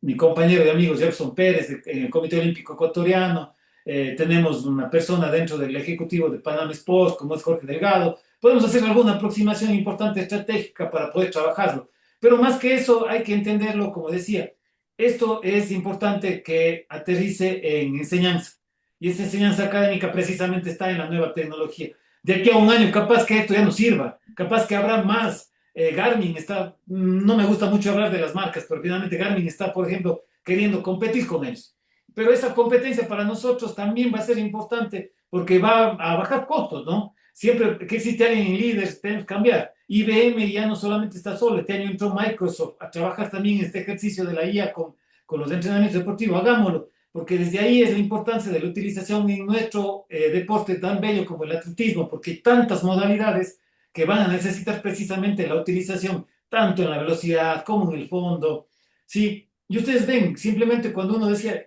Speaker 3: mi compañero de amigos Jefferson Pérez en el Comité Olímpico Ecuatoriano, tenemos una persona dentro del ejecutivo de Panam Sports, como es Jorge Delgado. Podemos hacer alguna aproximación importante estratégica para poder trabajarlo. Pero más que eso, hay que entenderlo, como decía, esto es importante que aterrice en enseñanza. Y esa enseñanza académica precisamente está en la nueva tecnología. De aquí a un año, capaz que esto ya no sirva, capaz que habrá más. Garmin está, no me gusta mucho hablar de las marcas, pero finalmente Garmin está, por ejemplo, queriendo competir con ellos. Pero esa competencia para nosotros también va a ser importante porque va a bajar costos, ¿no? Siempre que existe alguien en líderes, tenemos que cambiar. IBM ya no solamente está solo, este año entró Microsoft a trabajar también en este ejercicio de la IA con los entrenamientos deportivos. Hagámoslo, porque desde ahí es la importancia de la utilización en nuestro deporte tan bello como el atletismo, porque hay tantas modalidades que van a necesitar precisamente la utilización tanto en la velocidad como en el fondo. Sí, y ustedes ven, simplemente cuando uno decía,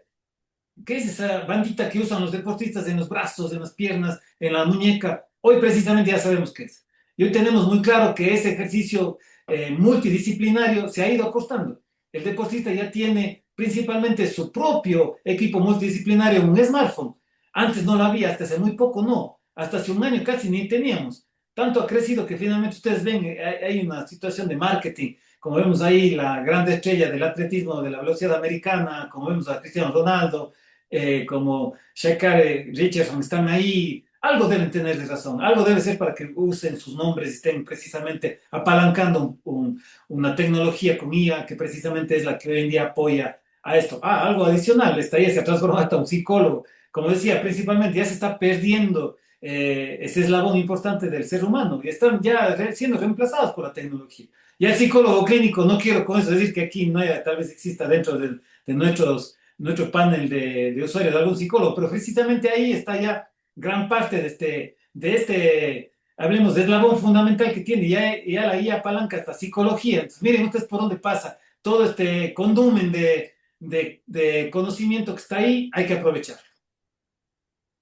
Speaker 3: ¿qué es esa bandita que usan los deportistas en los brazos, en las piernas, en la muñeca? Hoy precisamente ya sabemos qué es. Y hoy tenemos muy claro que ese ejercicio multidisciplinario se ha ido acostando. El deportista ya tiene principalmente su propio equipo multidisciplinario, un smartphone. Antes no lo había, hasta hace muy poco no. Hasta hace un año casi ni teníamos. tanto ha crecido que finalmente ustedes ven, hay una situación de marketing, como vemos ahí la gran estrella del atletismo de la velocidad americana, como vemos a Cristiano Ronaldo, como Sha'Carri Richardson están ahí, algo deben tener de razón, algo debe ser para que usen sus nombres y estén precisamente apalancando una tecnología como IA, que precisamente es la que hoy en día apoya a esto. Ah, algo adicional, esta IA se ha transformado hasta un psicólogo. Como decía, principalmente ya se está perdiendo ese eslabón importante del ser humano y están ya siendo reemplazados por la tecnología. Ya el psicólogo clínico, no quiero con eso decir que aquí no haya, tal vez exista dentro de nuestro panel de usuarios algún psicólogo, pero precisamente ahí está ya gran parte hablemos de eslabón fundamental que tiene, ya la IA apalanca esta psicología. Entonces, miren ustedes por dónde pasa todo este condumen de conocimiento que está ahí, hay que aprovechar.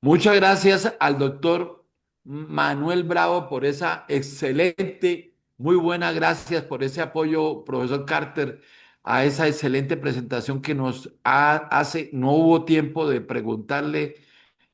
Speaker 1: Muchas gracias al doctor Manuel Bravo por esa excelente, muy buena, gracias por ese apoyo, profesor Carter, a esa excelente presentación que hace. No hubo tiempo de preguntarle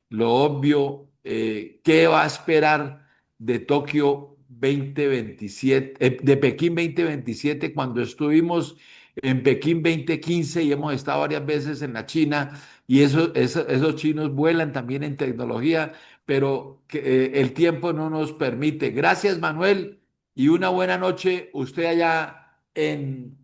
Speaker 1: lo obvio, ¿qué va a esperar de Tokio 2027, de Pekín 2027, cuando estuvimos en Pekín 2015 y hemos estado varias veces en la China y esos chinos vuelan también en tecnología, pero el tiempo no nos permite. Gracias, Manuel, y una buena noche usted allá en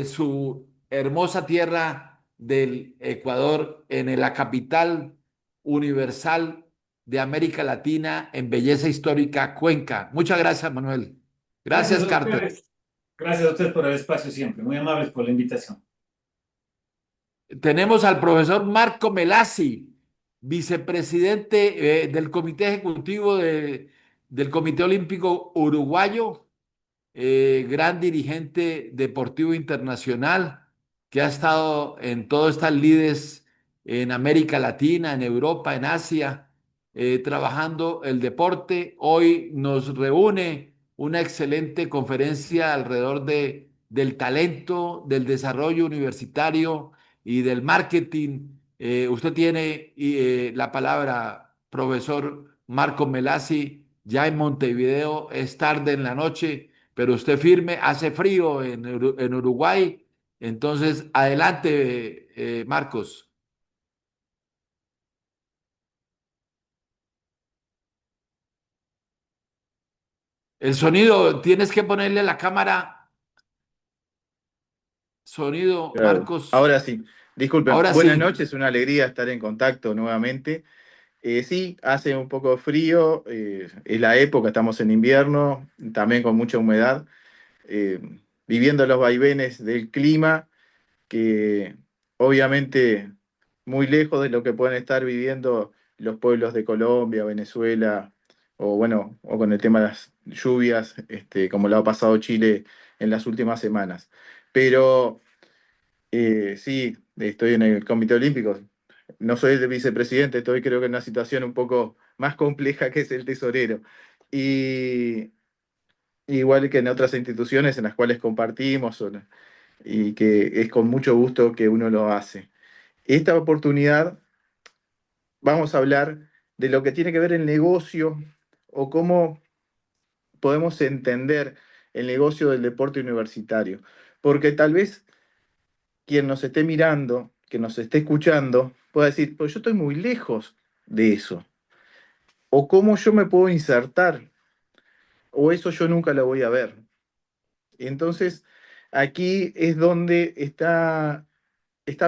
Speaker 1: su hermosa tierra del Ecuador, en la capital universal de América Latina en belleza histórica, Cuenca. Muchas gracias, Manuel.
Speaker 3: Gracias
Speaker 1: Gracias,
Speaker 3: a
Speaker 1: Carter.
Speaker 3: ustedes. Gracias a ustedes por el espacio siempre. Muy amables por la invitación.
Speaker 1: Tenemos al profesor Marco Melasi, vicepresidente del Comité Ejecutivo del Comité Olímpico Uruguayo, gran dirigente deportivo internacional que ha estado en todas estas lides en América Latina, en Europa, en Asia, trabajando el deporte. Hoy nos reúne una excelente conferencia alrededor del talento, del desarrollo universitario y del marketing. Usted tiene la palabra, profesor Marco Melasi, ya en Montevideo, es tarde en la noche, pero usted firme, hace frío en Uruguay. Entonces, adelante, Marcos. El sonido, tienes que ponerle la cámara, sonido,
Speaker 4: Claro.
Speaker 1: Marcos.
Speaker 4: Ahora sí, disculpen,
Speaker 1: Ahora
Speaker 4: buenas
Speaker 1: sí.
Speaker 4: noches, una alegría estar en contacto nuevamente. Sí, hace un poco de frío, es la época, estamos en invierno, también con mucha humedad, eh, viviendo los vaivenes del clima, que obviamente muy lejos de lo que pueden estar viviendo los pueblos de Colombia, Venezuela, o bueno, o con el tema de las lluvias, como lo ha pasado Chile en las últimas semanas. Pero sí, estoy en el Comité Olímpico. No soy el vicepresidente, estoy creo que en una situación un poco más compleja que es el tesorero. Y igual que en otras instituciones en las cuales compartimos y que es con mucho gusto que uno lo hace. Esta oportunidad vamos a hablar de lo que tiene que ver el negocio o cómo podemos entender el negocio del deporte universitario. Porque tal vez quien nos esté mirando, que nos esté escuchando, pueda decir, pues yo estoy muy lejos de eso. O cómo yo me puedo insertar, o eso yo nunca lo voy a ver. Entonces, aquí es donde está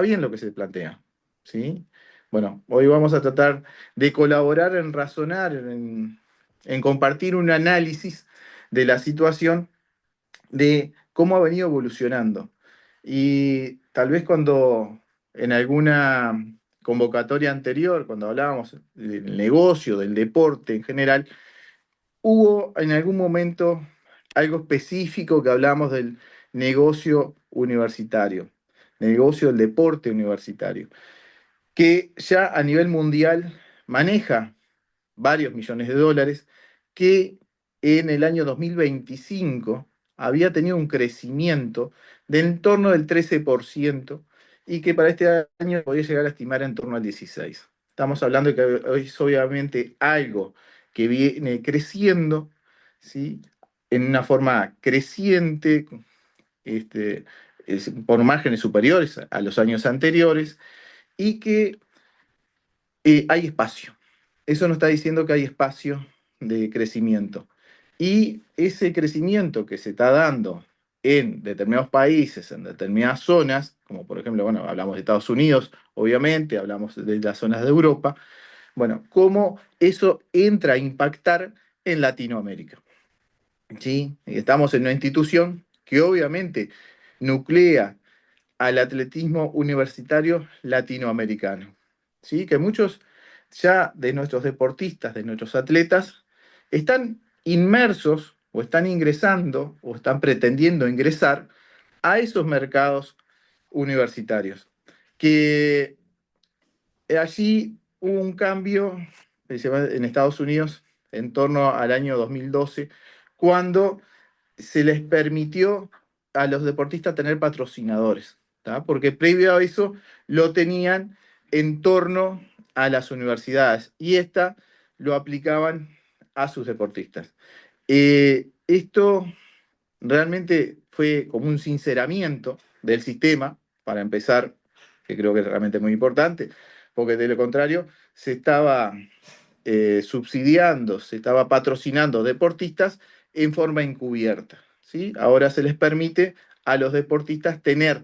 Speaker 4: bien lo que se plantea. ¿Sí? Bueno, hoy vamos a tratar de colaborar en razonar, en compartir un análisis de la situación de cómo ha venido evolucionando. Y tal vez cuando en alguna convocatoria anterior, cuando hablábamos del negocio, del deporte en general, hubo en algún momento algo específico que hablamos del negocio universitario, negocio del deporte universitario, que ya a nivel mundial maneja varios millones de dólares, que en el año 2025 había tenido un crecimiento de en torno del 13% y que para este año podría llegar a estimar en torno al 16%. Estamos hablando de que es obviamente algo que viene creciendo ¿sí? En una forma creciente, por márgenes superiores a los años anteriores, y que hay espacio. Eso nos está diciendo que hay espacio de crecimiento. Y ese crecimiento que se está dando en determinados países, en determinadas zonas, como por ejemplo, bueno, hablamos de Estados Unidos, obviamente, hablamos de las zonas de Europa, bueno, cómo eso entra a impactar en Latinoamérica. ¿Sí? Estamos en una institución que obviamente nuclea al atletismo universitario latinoamericano. ¿Sí? Que muchos ya de nuestros deportistas, de nuestros atletas, están inmersos o están ingresando o están pretendiendo ingresar a esos mercados universitarios. Que allí hubo un cambio en Estados Unidos en torno al año 2012, cuando se les permitió a los deportistas tener patrocinadores, ¿tá? Porque previo a eso lo tenían en torno a las universidades y esta lo aplicaban a sus deportistas. Esto realmente fue como un sinceramiento del sistema, para empezar, que creo que es realmente muy importante, porque de lo contrario se estaba subsidiando, se estaba patrocinando deportistas en forma encubierta, ¿sí? Ahora se les permite a los deportistas tener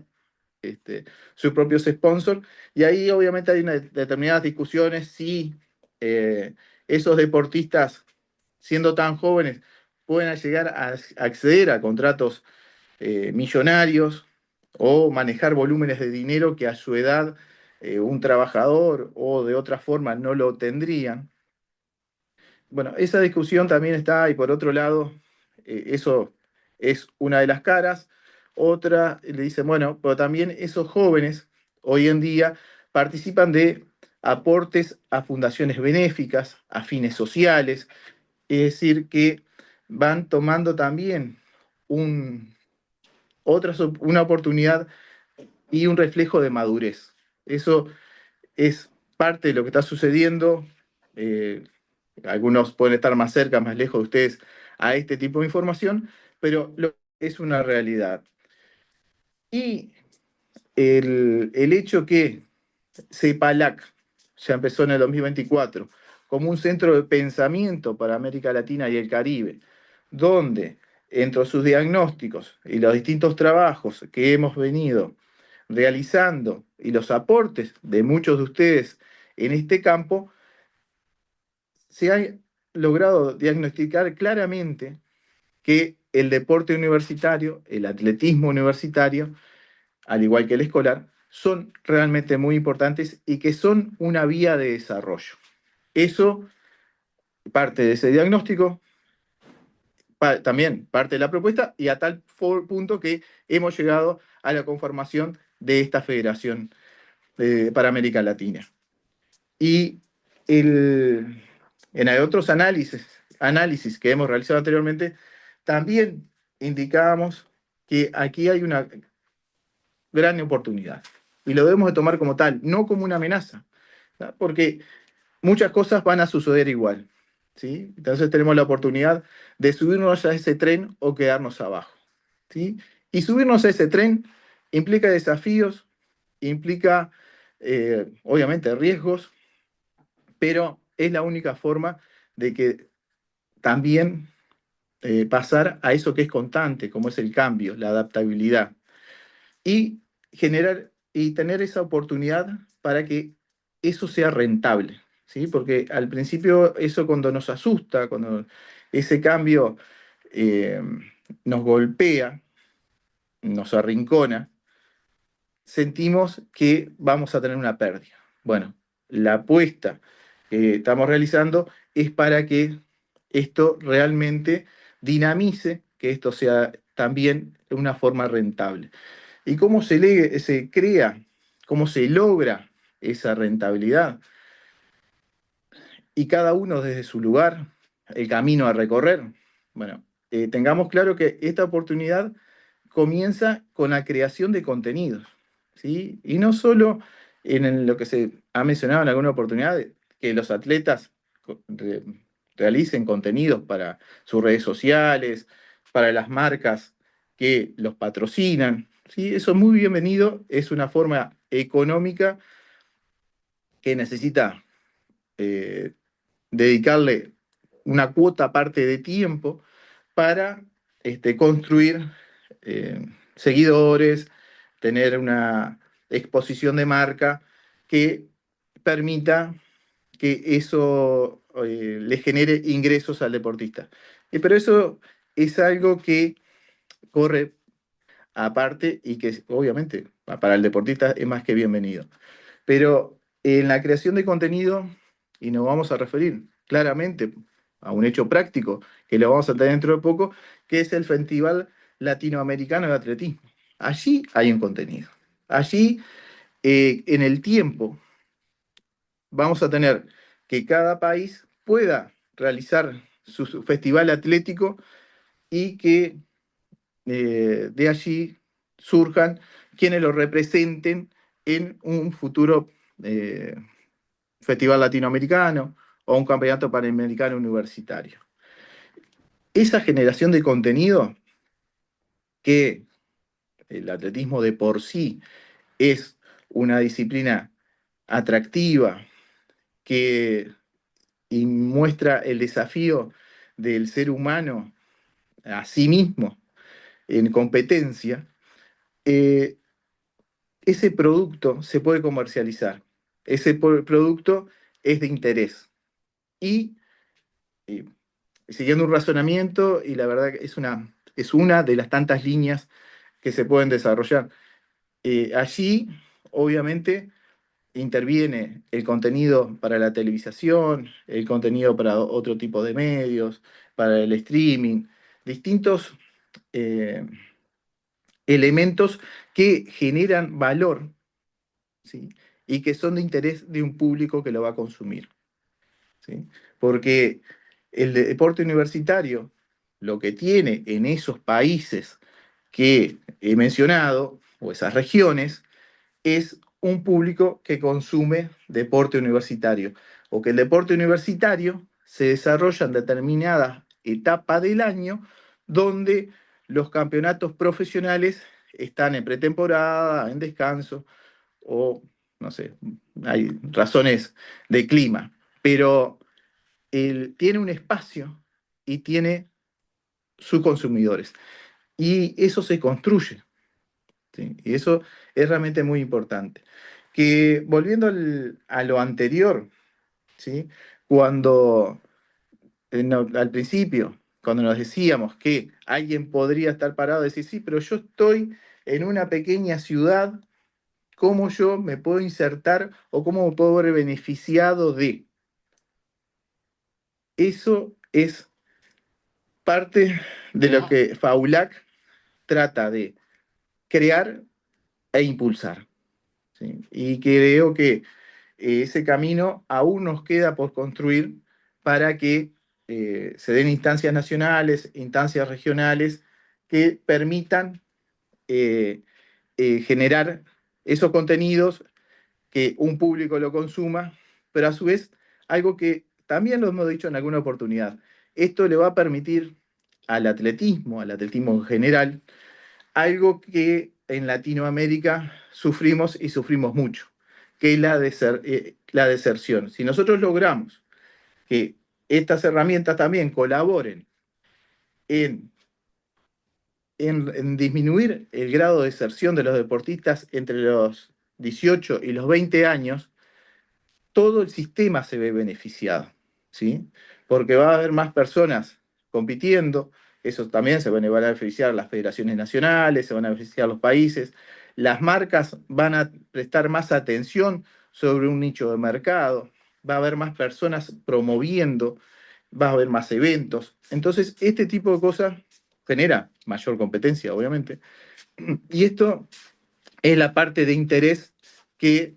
Speaker 4: sus propios sponsors, y ahí obviamente hay determinadas discusiones si esos deportistas, siendo tan jóvenes, pueden llegar a acceder a contratos millonarios o manejar volúmenes de dinero que a su edad un trabajador o de otra forma no lo tendrían. Bueno, esa discusión también está, y por otro lado, eso es una de las caras. Otra le dice, bueno, pero también esos jóvenes hoy en día participan de aportes a fundaciones benéficas, a fines sociales, es decir, que van tomando también un, una oportunidad y un reflejo de madurez. Eso es parte de lo que está sucediendo. eh, Algunos pueden estar más cerca, más lejos de ustedes a este tipo de información, pero es una realidad. Y el hecho que CEPALAC ya empezó en el 2024 como un centro de pensamiento para América Latina y el Caribe, donde entre sus diagnósticos y los distintos trabajos que hemos venido realizando y los aportes de muchos de ustedes en este campo, se ha logrado diagnosticar claramente que el deporte universitario, el atletismo universitario, al igual que el escolar, son realmente muy importantes y que son una vía de desarrollo. Eso, parte de ese diagnóstico, también parte de la propuesta, y a tal punto que hemos llegado a la conformación de esta federación para América Latina. Y en otros análisis que hemos realizado anteriormente, también indicábamos que aquí hay una gran oportunidad. Y lo debemos de tomar como tal, no como una amenaza, ¿tá? Porque muchas cosas van a suceder igual, ¿sí? Entonces tenemos la oportunidad de subirnos a ese tren o quedarnos abajo, ¿sí? Y subirnos a ese tren implica desafíos, implica, obviamente, riesgos, pero es la única forma de que también pasar a eso que es constante, como es el cambio, la adaptabilidad, y generar y tener esa oportunidad para que eso sea rentable, ¿sí? Porque al principio eso, cuando nos asusta, cuando ese cambio eh, nos golpea, nos arrincona, sentimos que vamos a tener una pérdida. Bueno, la apuesta que estamos realizando es para que esto realmente dinamice, que esto sea también una forma rentable. ¿Y cómo se crea, cómo se logra esa rentabilidad? Y cada uno desde su lugar, el camino a recorrer. Bueno, tengamos claro que esta oportunidad comienza con la creación de contenidos, ¿sí? Y no solo en lo que se ha mencionado en alguna oportunidad, que los atletas realicen contenidos para sus redes sociales, para las marcas que los patrocinan. ¿Sí? Eso es muy bienvenido, es una forma económica que necesita dedicarle una cuota aparte de tiempo para construir seguidores, tener una exposición de marca que permita que eso le genere ingresos al deportista. Pero eso es algo que corre aparte y que obviamente para el deportista es más que bienvenido. Pero en la creación de contenido, y nos vamos a referir claramente a un hecho práctico que lo vamos a tener dentro de poco, que es el Festival Latinoamericano de Atletismo. Allí hay un contenido. Allí, en el tiempo, vamos a tener que cada país pueda realizar su festival atlético y que de allí surjan quienes lo representen en un futuro festival latinoamericano o un campeonato panamericano universitario. Esa generación de contenido que el atletismo de por sí es una disciplina atractiva que muestra el desafío del ser humano a sí mismo en competencia, eh, ese producto se puede comercializar. Ese producto es de interés. Y siguiendo un razonamiento, y la verdad que es una de las tantas líneas que se pueden desarrollar. Allí, obviamente, interviene el contenido para la televisación, el contenido para otro tipo de medios, para el streaming, distintos elementos que generan valor, ¿sí? Y que son de interés de un público que lo va a consumir, ¿sí? Porque el deporte universitario, lo que tiene en esos países que he mencionado, o esas regiones, es un público que consume deporte universitario, o que el deporte universitario se desarrolla en determinada etapa del año donde los campeonatos profesionales están en pretemporada, en descanso, o no sé, hay razones de clima, pero tiene un espacio y tiene sus consumidores. Y eso se construye, ¿sí? Y eso es realmente muy importante. Que volviendo a lo anterior, ¿sí? Cuando al principio, cuando nos decíamos que alguien podría estar parado y decir, sí, pero yo estoy en una pequeña ciudad, ¿cómo yo me puedo insertar o cómo me puedo ver beneficiado de? Eso es parte de lo que FAULAC trata de crear e impulsar, ¿sí? Y creo que ese camino aún nos queda por construir para que se den instancias nacionales, instancias regionales que permitan generar esos contenidos, que un público lo consuma, pero a su vez algo que también lo hemos dicho en alguna oportunidad, esto le va a permitir al atletismo en general, algo que en Latinoamérica sufrimos y sufrimos mucho, que es la deserción. Si nosotros logramos que estas herramientas también colaboren en, en disminuir el grado de deserción de los deportistas entre los 18 y los 20 años, todo el sistema se ve beneficiado, ¿sí? Porque va a haber más personas compitiendo, eso también se van a beneficiar las federaciones nacionales, se van a beneficiar los países, las marcas van a prestar más atención sobre un nicho de mercado, va a haber más personas promoviendo, va a haber más eventos. Entonces, este tipo de cosas genera mayor competencia, obviamente. Y esto es la parte de interés que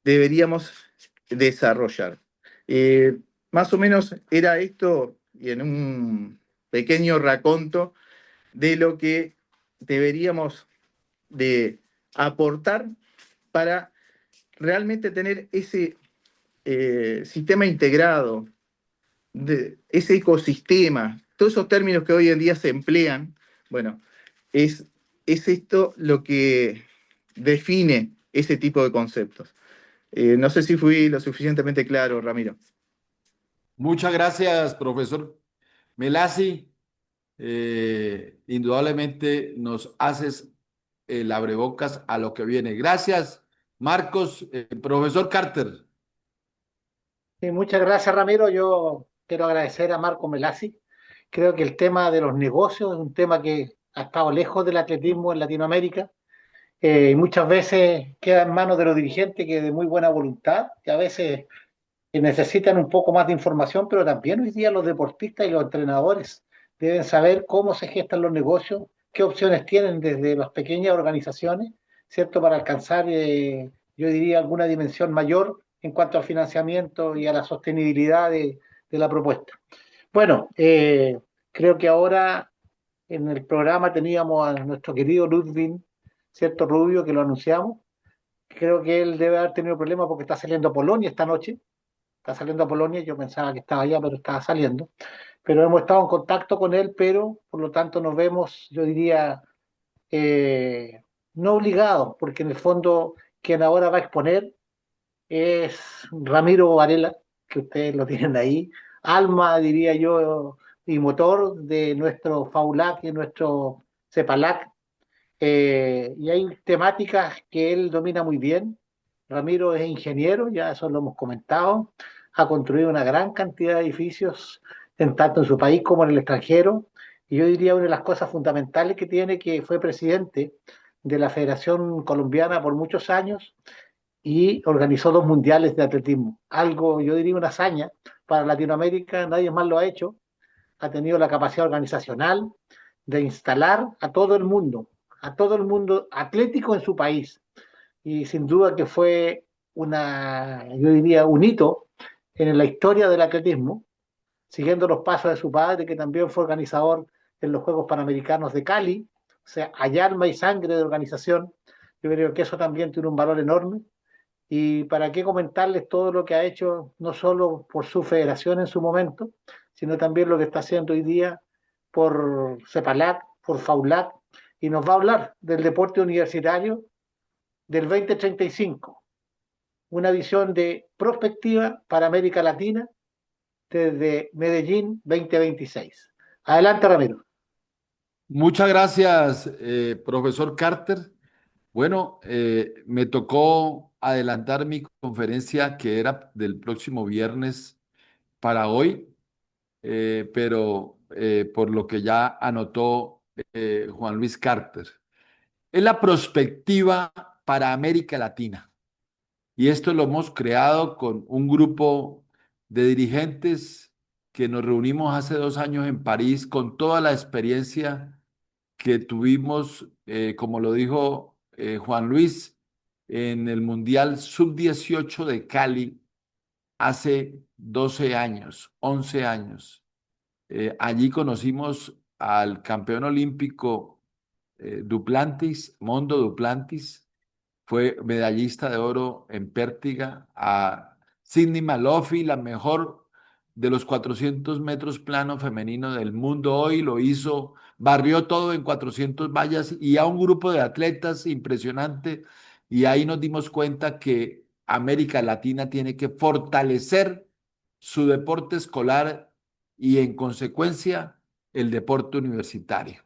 Speaker 4: deberíamos desarrollar. Más o menos era esto, y en un pequeño raconto de lo que deberíamos de aportar para realmente tener ese sistema integrado, de ese ecosistema, todos esos términos que hoy en día se emplean, bueno, es, es esto lo que define ese tipo de conceptos. No sé si fui lo suficientemente claro, Ramiro.
Speaker 1: Muchas gracias, profesor Melasi. Indudablemente nos haces el abrebocas a lo que viene. Gracias, Marcos. Profesor Carter.
Speaker 2: Sí, muchas gracias, Ramiro. Yo quiero agradecer a Marco Melasi. Creo que el tema de los negocios es un tema que ha estado lejos del atletismo en Latinoamérica. Y muchas veces queda en manos de los dirigentes que de muy buena voluntad, que a veces necesitan un poco más de información, pero también hoy día los deportistas y los entrenadores deben saber cómo se gestan los negocios, qué opciones tienen desde las pequeñas organizaciones, ¿cierto? Para alcanzar, yo diría, alguna dimensión mayor en cuanto al financiamiento y a la sostenibilidad de la propuesta. Bueno, creo que ahora en el programa teníamos a nuestro querido Ludwig, ¿cierto? Rubio, que lo anunciamos. Creo que él debe haber tenido problemas porque está saliendo a Polonia esta noche. Está saliendo a Polonia, yo pensaba que estaba allá, pero estaba saliendo. Pero hemos estado en contacto con él, pero por lo tanto nos vemos, yo diría, eh, no obligados, porque en el fondo quien ahora va a exponer es Ramiro Varela, que ustedes lo tienen ahí, alma, diría yo, y motor de nuestro FAULAC y nuestro CEPALAC. Y hay temáticas que él domina muy bien. Ramiro es ingeniero, ya eso lo hemos comentado, ha construido una gran cantidad de edificios, tanto en su país como en el extranjero. Y yo diría una de las cosas fundamentales que tiene, que fue presidente de la Federación Colombiana por muchos años y organizó 2 mundiales de atletismo. Algo, yo diría, una hazaña para Latinoamérica, nadie más lo ha hecho. Ha tenido la capacidad organizacional de instalar a todo el mundo atlético en su país. Y sin duda que fue yo diría, un hito en la historia del atletismo, siguiendo los pasos de su padre, que también fue organizador en los Juegos Panamericanos de Cali. O sea, hay alma y sangre de organización. Yo creo que eso también tiene un valor enorme. Y para qué comentarles todo lo que ha hecho, no solo por su federación en su momento, sino también lo que está haciendo hoy día por CEPALAC, por FAULAC, y nos va a hablar del deporte universitario del 2035, una visión de prospectiva para América Latina desde Medellín 2026. Adelante, Ramiro.
Speaker 1: Muchas gracias, profesor Carter. Bueno, me tocó adelantar mi conferencia que era del próximo viernes para hoy, pero por lo que ya anotó Juan Luis Carter. Es la prospectiva para América Latina. Y esto lo hemos creado con un grupo de dirigentes que nos reunimos hace 2 años en París con toda la experiencia que tuvimos, como lo dijo Juan Luis, en el Mundial Sub-18 de Cali hace 12 años, 11 años. Allí conocimos al campeón olímpico Duplantis, Mondo Duplantis, fue medallista de oro en pértiga, a Sydney Malofy, la mejor de los 400 metros plano femenino del mundo hoy, lo hizo, barrió todo en 400 vallas y a un grupo de atletas impresionante. Y ahí nos dimos cuenta que América Latina tiene que fortalecer su deporte escolar y en consecuencia el deporte universitario.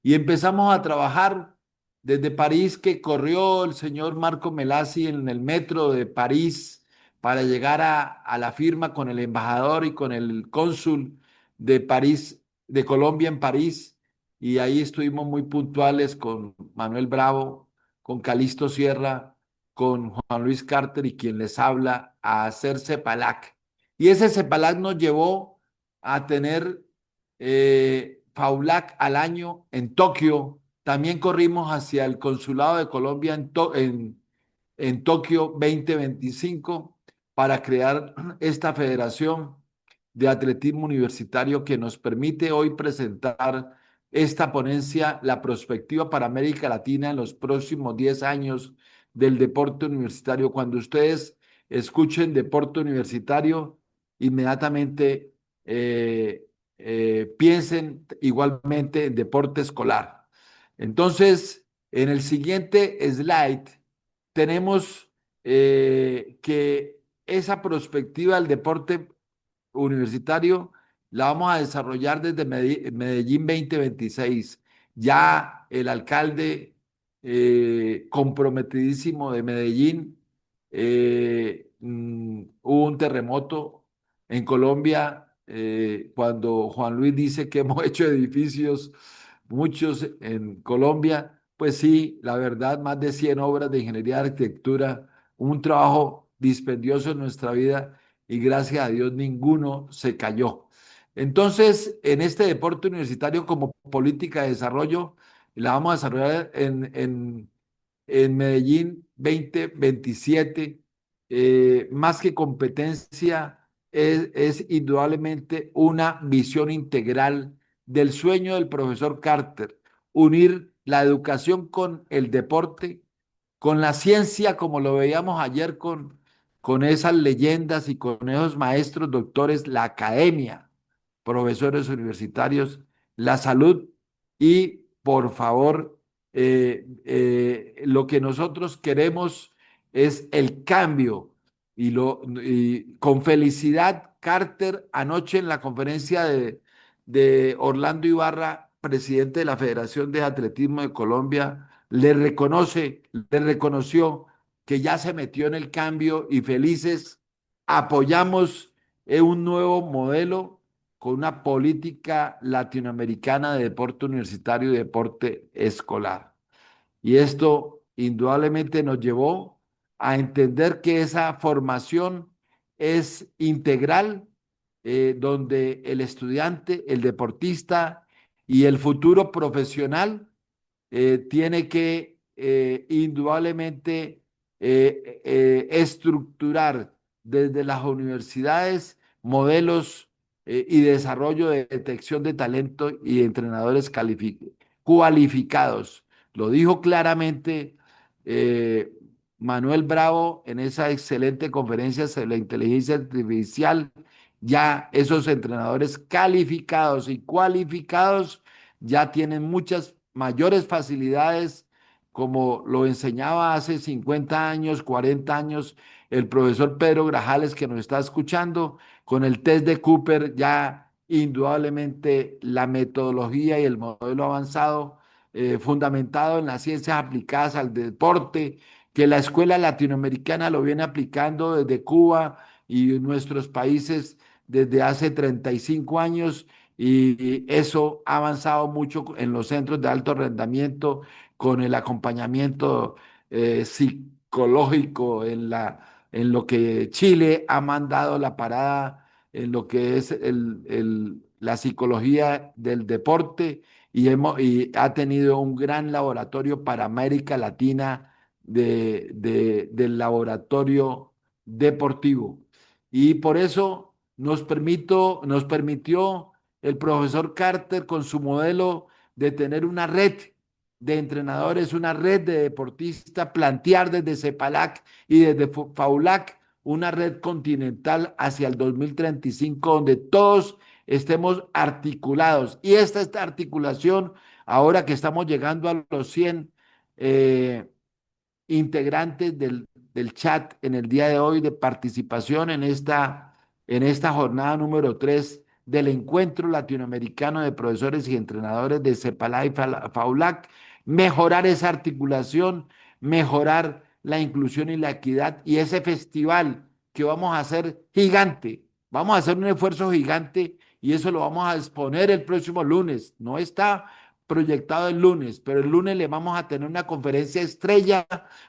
Speaker 1: Y empezamos a trabajar desde París, que corrió el señor Marco Melasi en el metro de París para llegar a la firma con el embajador y con el cónsul de París, de Colombia en París. Y ahí estuvimos muy puntuales con Manuel Bravo, con Calixto Sierra, con Juan Luis Carter y quien les habla, a hacer CEPALAC. Y ese CEPALAC nos llevó a tener FAULAC al año en Tokio. También corrimos hacia el Consulado de Colombia en Tokio 2025 para crear esta federación de atletismo universitario que nos permite hoy presentar esta ponencia, la perspectiva para América Latina en los próximos 10 años del deporte universitario. Cuando ustedes escuchen deporte universitario, inmediatamente piensen igualmente en deporte escolar. Entonces, en el siguiente slide tenemos que esa perspectiva del deporte universitario la vamos a desarrollar desde Medellín 2026. Ya el alcalde comprometidísimo de Medellín, hubo un terremoto en Colombia cuando Juan Luis dice que hemos hecho edificios, muchos en Colombia, pues sí, la verdad, más de 100 obras de ingeniería de arquitectura, un trabajo dispendioso en nuestra vida y gracias a Dios ninguno se cayó. Entonces, en este deporte universitario como política de desarrollo, la vamos a desarrollar en Medellín 2027. Más que competencia, es indudablemente una visión integral del sueño del profesor Carter, unir la educación con el deporte, con la ciencia, como lo veíamos ayer con esas leyendas y con esos maestros, doctores, la academia, profesores universitarios, la salud y, por favor, lo que nosotros queremos es el cambio y con felicidad, Carter anoche en la conferencia de Orlando Ibarra, presidente de la Federación de Atletismo de Colombia, le reconoció que ya se metió en el cambio y felices apoyamos un nuevo modelo con una política latinoamericana de deporte universitario y deporte escolar. Y esto indudablemente nos llevó a entender que esa formación es integral, donde el estudiante, el deportista y el futuro profesional tiene que indudablemente estructurar desde las universidades modelos y desarrollo de detección de talento y entrenadores cualificados. Lo dijo claramente eh, Manuel Bravo en esa excelente conferencia sobre la inteligencia artificial. Ya esos entrenadores calificados y cualificados ya tienen muchas mayores facilidades, como lo enseñaba hace 50 años, 40 años, el profesor Pedro Grajales, que nos está escuchando, con el test de Cooper, ya indudablemente la metodología y el modelo avanzado, fundamentado en las ciencias aplicadas al deporte, que la escuela latinoamericana lo viene aplicando desde Cuba y nuestros países desde hace 35 años y eso ha avanzado mucho en los centros de alto rendimiento con el acompañamiento psicológico en lo que Chile ha mandado la parada en lo que es la psicología del deporte y ha tenido un gran laboratorio para América Latina del laboratorio deportivo. Y por eso nos permitió el profesor Carter con su modelo de tener una red de entrenadores, una red de deportistas, plantear desde CEPALAC y desde FAULAC una red continental hacia el 2035 donde todos estemos articulados. Y esta articulación, ahora que estamos llegando a los 100 integrantes del chat en el día de hoy de participación en esta jornada número 3 del Encuentro Latinoamericano de Profesores y Entrenadores de CEPALA y FAULAC, mejorar esa articulación, mejorar la inclusión y la equidad y ese festival que vamos a hacer gigante. Vamos a hacer un esfuerzo gigante y eso lo vamos a exponer el próximo lunes. No está proyectado el lunes, pero el lunes le vamos a tener una conferencia estrella,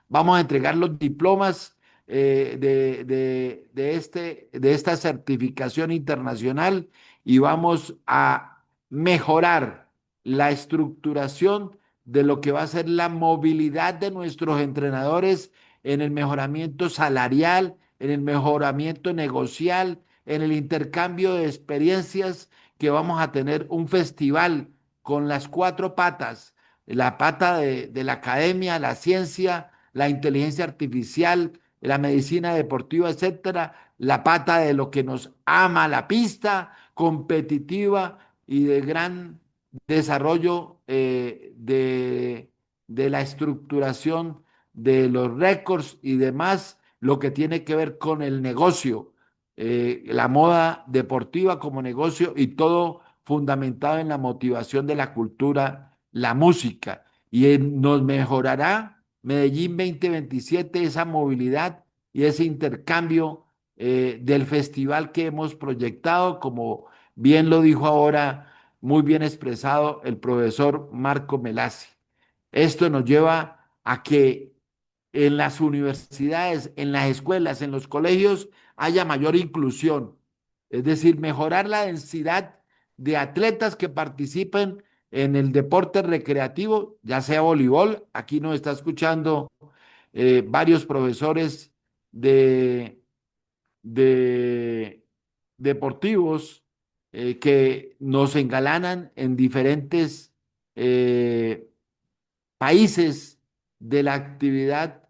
Speaker 1: vamos a entregar los diplomas de esta certificación internacional y vamos a mejorar la estructuración de lo que va a ser la movilidad de nuestros entrenadores en el mejoramiento salarial, en el mejoramiento negocial, en el intercambio de experiencias, que vamos a tener un festival con las cuatro patas, la pata de la academia, la ciencia, la inteligencia artificial, la medicina deportiva, etcétera, la pata de lo que nos ama la pista, competitiva y de gran desarrollo de la estructuración de los récords y demás, lo que tiene que ver con el negocio, la moda deportiva como negocio y todo fundamentado en la motivación de la cultura, la música. Y nos mejorará Medellín 2027 esa movilidad y ese intercambio del festival que hemos proyectado, como bien lo dijo ahora, muy bien expresado el profesor Marco Melasi. Esto nos lleva a que en las universidades, en las escuelas, en los colegios haya mayor inclusión, es decir, mejorar la densidad de atletas que participen en el deporte recreativo, ya sea voleibol. Aquí nos está escuchando varios profesores de, de deportivos que nos engalanan en diferentes eh, países de la actividad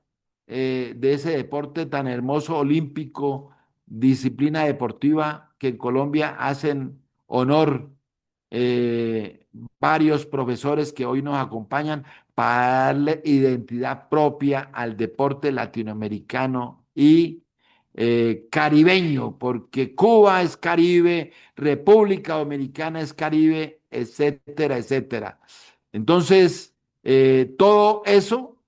Speaker 1: de ese deporte tan hermoso olímpico, disciplina deportiva que en Colombia hacen honor eh, varios profesores que hoy nos acompañan para darle identidad propia al deporte latinoamericano y caribeño, porque Cuba es Caribe, República Dominicana es Caribe, etcétera, etcétera. Entonces, todo eso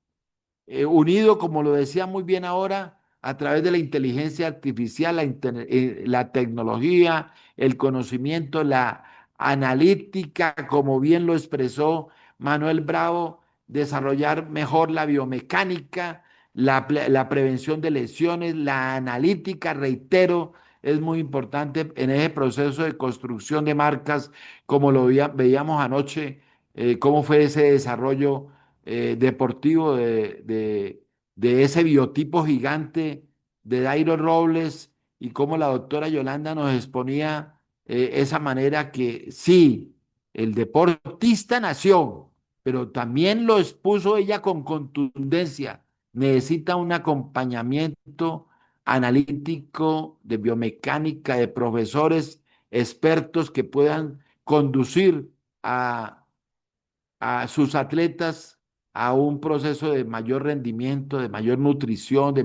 Speaker 1: unido, como lo decía muy bien ahora, a través de la inteligencia artificial, la tecnología, el conocimiento, la analítica, como bien lo expresó Manuel Bravo, desarrollar mejor la biomecánica, la prevención de lesiones, la analítica, reitero, es muy importante en ese proceso de construcción de marcas, como lo veíamos anoche, cómo fue ese desarrollo deportivo de ese biotipo gigante de Dairo Robles y cómo la doctora Yolanda nos exponía esa manera que sí, el deportista nació, pero también lo expuso ella con contundencia. Necesita un acompañamiento analítico de biomecánica, de profesores expertos que puedan conducir a sus atletas a un proceso de mayor rendimiento, de mayor nutrición, de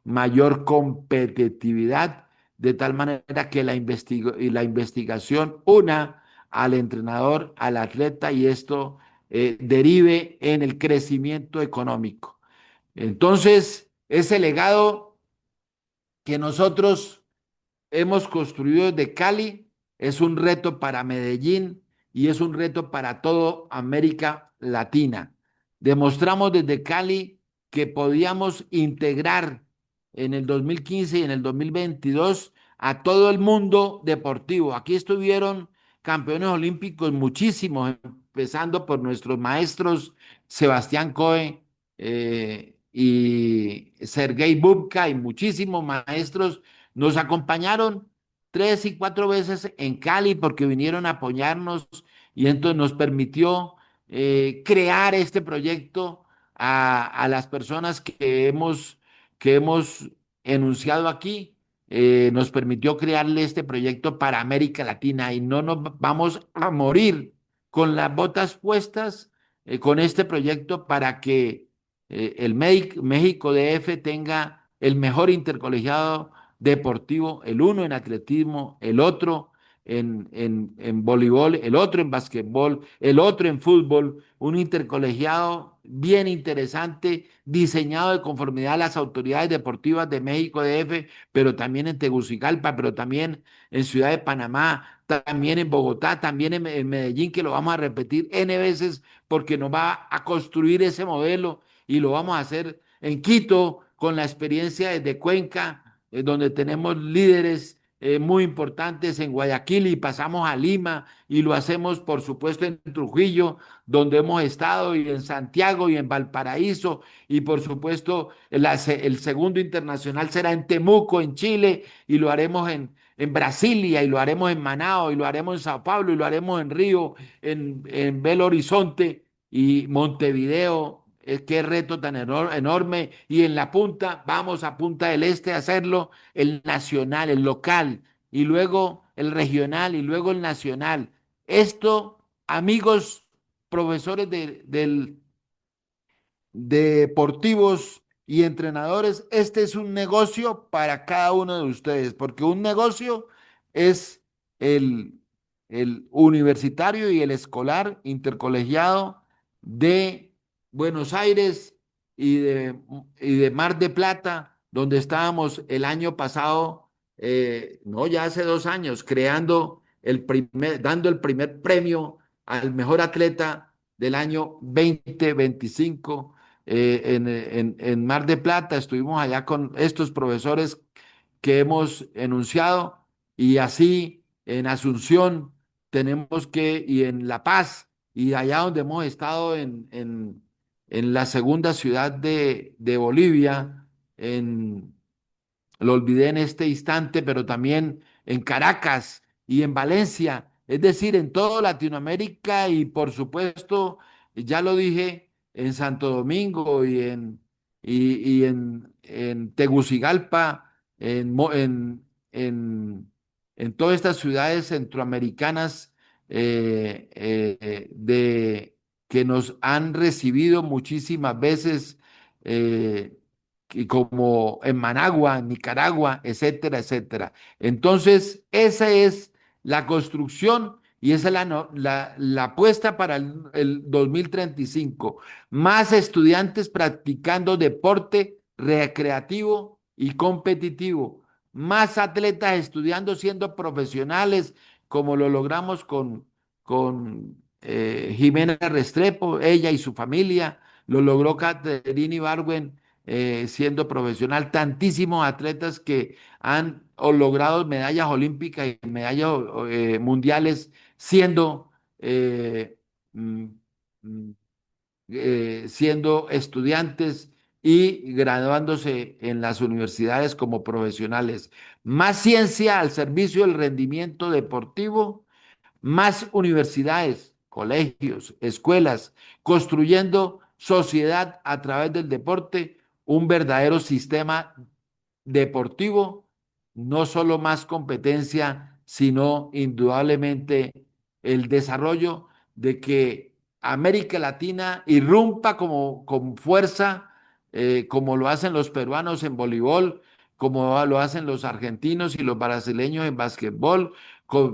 Speaker 1: mayor competitividad, de tal manera que la investigación una al entrenador, al atleta y esto derive en el crecimiento económico. Entonces, ese legado que nosotros hemos construido desde Cali, es un reto para Medellín y es un reto para toda América Latina. Demostramos desde Cali que podíamos integrar en el 2015 y en el 2022 a todo el mundo deportivo. Aquí estuvieron campeones olímpicos muchísimos, empezando por nuestros maestros Sebastián Coe y Sergei Bubka y muchísimos maestros nos acompañaron 3 y 4 veces en Cali porque vinieron a apoyarnos y entonces nos permitió crear este proyecto a las personas que hemos enunciado aquí. Nos permitió crearle este proyecto para América Latina y no nos vamos a morir con las botas puestas con este proyecto para que México DF tenga el mejor intercolegiado deportivo, el uno en atletismo, el otro en voleibol, el otro en basquetbol, el otro en fútbol, un intercolegiado bien interesante, diseñado de conformidad a las autoridades deportivas de México DF, pero también en Tegucigalpa, pero también en Ciudad de Panamá, también en Bogotá, también en Medellín, que lo vamos a repetir N veces porque nos va a construir ese modelo y lo vamos a hacer en Quito con la experiencia desde Cuenca, donde tenemos líderes muy importantes en Guayaquil y pasamos a Lima y lo hacemos, por supuesto, en Trujillo, donde hemos estado, y en Santiago y en Valparaíso, y por supuesto, el segundo internacional será en Temuco, en Chile, y lo haremos en Brasilia, y lo haremos en Manao, y lo haremos en Sao Paulo, y lo haremos en Río, en Belo Horizonte y Montevideo, qué reto tan enorme. Y en la punta, vamos a Punta del Este a hacerlo, el nacional, el local, y luego el regional, y luego el nacional. Esto, amigos profesores del deportivos y entrenadores, este es un negocio para cada uno de ustedes, porque un negocio es el, el universitario y el escolar intercolegiado de Buenos Aires y de Mar de Plata, donde estábamos el año pasado, no, ya hace 2 años, dando el primer premio al mejor atleta del año 2025 en Mar de Plata. Estuvimos allá con estos profesores que hemos enunciado y así en Asunción tenemos que, y en La Paz, y allá donde hemos estado en la segunda ciudad de Bolivia, lo olvidé en este instante, pero también en Caracas y en Valencia, es decir, en toda Latinoamérica y por supuesto, ya lo dije, en Santo Domingo y en Tegucigalpa, en todas estas ciudades centroamericanas que nos han recibido muchísimas veces. eh, y como en Managua, en Nicaragua, etcétera, etcétera. Entonces, esa es la construcción y esa es la apuesta para el 2035. Más estudiantes practicando deporte recreativo y competitivo. Más atletas estudiando siendo profesionales, como lo logramos con Jimena Restrepo, ella y su familia. Lo logró Caterina Ibargüen siendo profesional, tantísimos atletas que han logrado medallas olímpicas y medallas mundiales siendo, eh, mm, mm, siendo estudiantes y graduándose en las universidades como profesionales. Más ciencia al servicio del rendimiento deportivo, más universidades, colegios, escuelas, construyendo sociedad a través del deporte, un verdadero sistema deportivo, no solo más competencia, sino indudablemente el desarrollo de que América Latina irrumpa como, con fuerza, como lo hacen los peruanos en voleibol, como lo hacen los argentinos y los brasileños en basquetbol,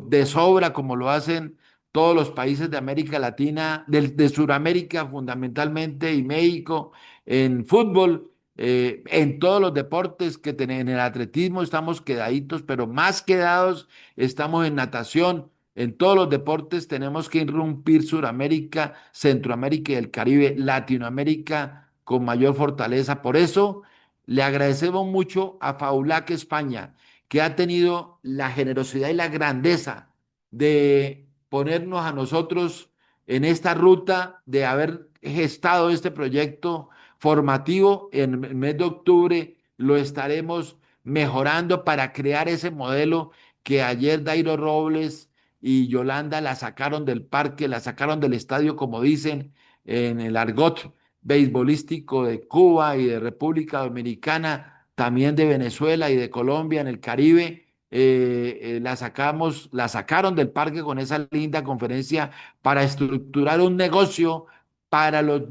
Speaker 1: de sobra como lo hacen todos los países de América Latina, de Sudamérica fundamentalmente y México en fútbol, en todos los deportes que tenemos, en el atletismo estamos quedaditos, pero más quedados estamos en natación. En todos los deportes tenemos que irrumpir Sudamérica, Centroamérica y el Caribe, Latinoamérica con mayor fortaleza. Por eso le agradecemos mucho a Faulac España, que ha tenido la generosidad y la grandeza de ponernos a nosotros en esta ruta, de haber gestado este proyecto formativo. En el mes de octubre lo estaremos mejorando para crear ese modelo que ayer Dairo Robles y Yolanda la sacaron del parque, la sacaron del estadio, como dicen en el argot beisbolístico de Cuba y de República Dominicana, también de Venezuela y de Colombia en el Caribe. La sacaron del parque con esa linda conferencia para estructurar un negocio para los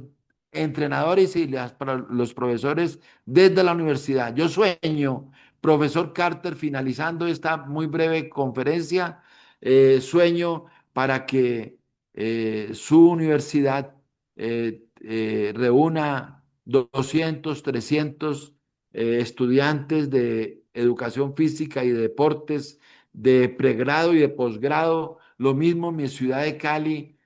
Speaker 1: entrenadores y para los profesores desde la universidad. Yo sueño, profesor Carter, finalizando esta muy breve conferencia, sueño para que su universidad reúna 200, 300 estudiantes de educación física y de deportes de pregrado y de posgrado. Lo mismo mi ciudad de Cali,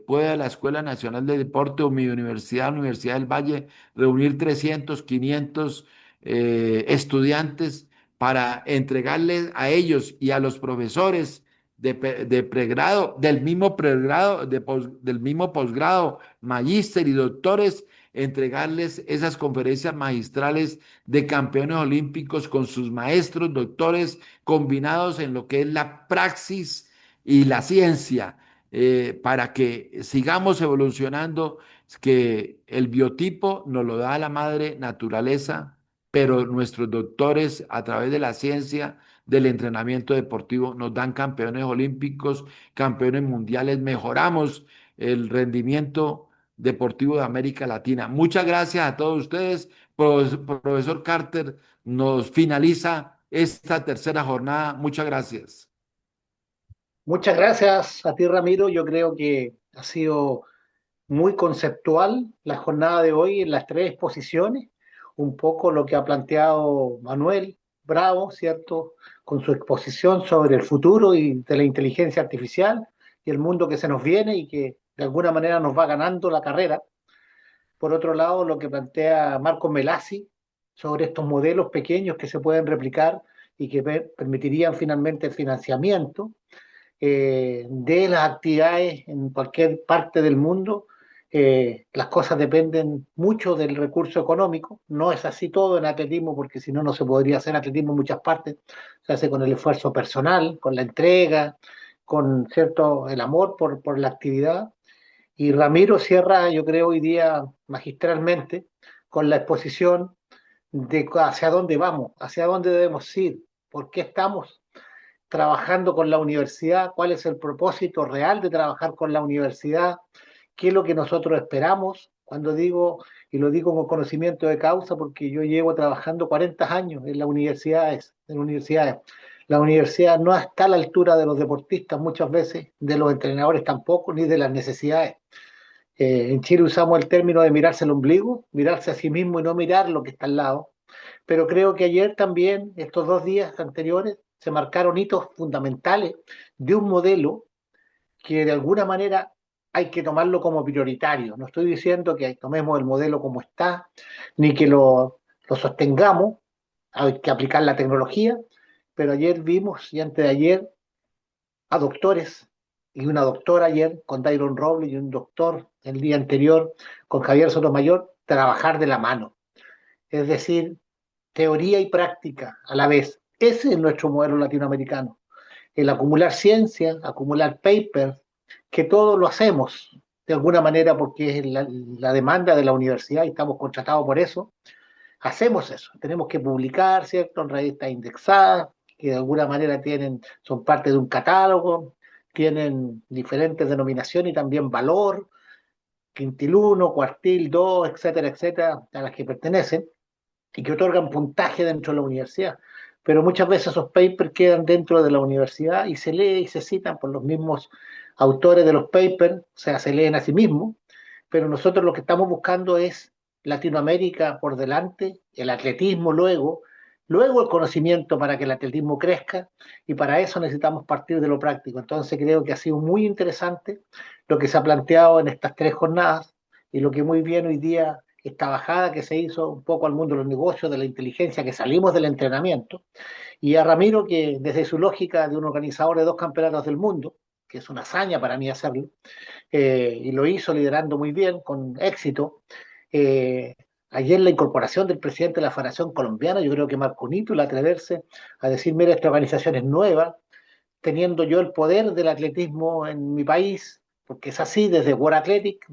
Speaker 1: pueda la Escuela Nacional de Deporte o mi universidad, la Universidad del Valle, reunir 300, 500 estudiantes para entregarles a ellos y a los profesores de pregrado, del mismo posgrado, magíster y doctores, entregarles esas conferencias magistrales de campeones olímpicos con sus maestros, doctores, combinados en lo que es la praxis y la ciencia, para que sigamos evolucionando, que el biotipo nos lo da la madre naturaleza, pero nuestros doctores a través de la ciencia del entrenamiento deportivo nos dan campeones olímpicos, campeones mundiales, mejoramos el rendimiento deportivo de América Latina. Muchas gracias a todos ustedes. Profesor Carter, nos finaliza esta tercera jornada. Muchas gracias.
Speaker 2: Muchas gracias a ti, Ramiro. Yo creo que ha sido muy conceptual la jornada de hoy en las tres exposiciones, un poco lo que ha planteado Manuel Bravo, ¿cierto? Con su exposición sobre el futuro y de la inteligencia artificial y el mundo que se nos viene y que de alguna manera nos va ganando la carrera. Por otro lado, lo que plantea Marco Melasi sobre estos modelos pequeños que se pueden replicar y que permitirían finalmente el financiamiento de las actividades en cualquier parte del mundo. Las cosas dependen mucho del recurso económico. No es así todo en atletismo, porque si no, no se podría hacer atletismo en muchas partes. Se hace con el esfuerzo personal, con la entrega, con cierto el amor por la actividad. Y Ramiro cierra, yo creo, hoy día magistralmente con la exposición de hacia dónde vamos, hacia dónde debemos ir, por qué estamos trabajando con la universidad, cuál es el propósito real de trabajar con la universidad, qué es lo que nosotros esperamos. Cuando digo, y lo digo con conocimiento de causa, porque yo llevo trabajando 40 años en las universidades, La universidad no está a la altura de los deportistas muchas veces, de los entrenadores tampoco, ni de las necesidades. En Chile usamos el término de mirarse el ombligo, mirarse a sí mismo y no mirar lo que está al lado. Pero creo que ayer también, estos 2 días anteriores, se marcaron hitos fundamentales de un modelo que de alguna manera hay que tomarlo como prioritario. No estoy diciendo que tomemos el modelo como está, ni que lo sostengamos, hay que aplicar la tecnología, pero ayer vimos y antes de ayer a doctores y una doctora ayer con Dairon Robles y un doctor el día anterior con Javier Sotomayor trabajar de la mano. Es decir, teoría y práctica a la vez. Ese es nuestro modelo latinoamericano. El acumular ciencia, acumular papers, que todo lo hacemos de alguna manera porque es la demanda de la universidad y estamos contratados por eso. Hacemos eso. Tenemos que publicar, ¿cierto? En revistas indexadas, que de alguna manera son parte de un catálogo, tienen diferentes denominaciones y también valor, quintil 1, cuartil 2, etcétera, etcétera, a las que pertenecen y que otorgan puntaje dentro de la universidad. Pero muchas veces esos papers quedan dentro de la universidad y se lee y se citan por los mismos autores de los papers, o sea, se leen a sí mismos, pero nosotros lo que estamos buscando es Latinoamérica por delante, el atletismo luego el conocimiento para que el atletismo crezca y para eso necesitamos partir de lo práctico. Entonces creo que ha sido muy interesante lo que se ha planteado en estas tres jornadas y lo que muy bien hoy día esta bajada que se hizo un poco al mundo de los negocios, de la inteligencia, que salimos del entrenamiento, y a Ramiro que desde su lógica de un organizador de 2 campeonatos del mundo, que es una hazaña para mí hacerlo, y lo hizo liderando muy bien, con éxito. Ayer la incorporación del presidente de la Federación Colombiana, yo creo que marcó un hito el atreverse a decir, mira, esta organización es nueva, teniendo yo el poder del atletismo en mi país, porque es así desde World Athletic,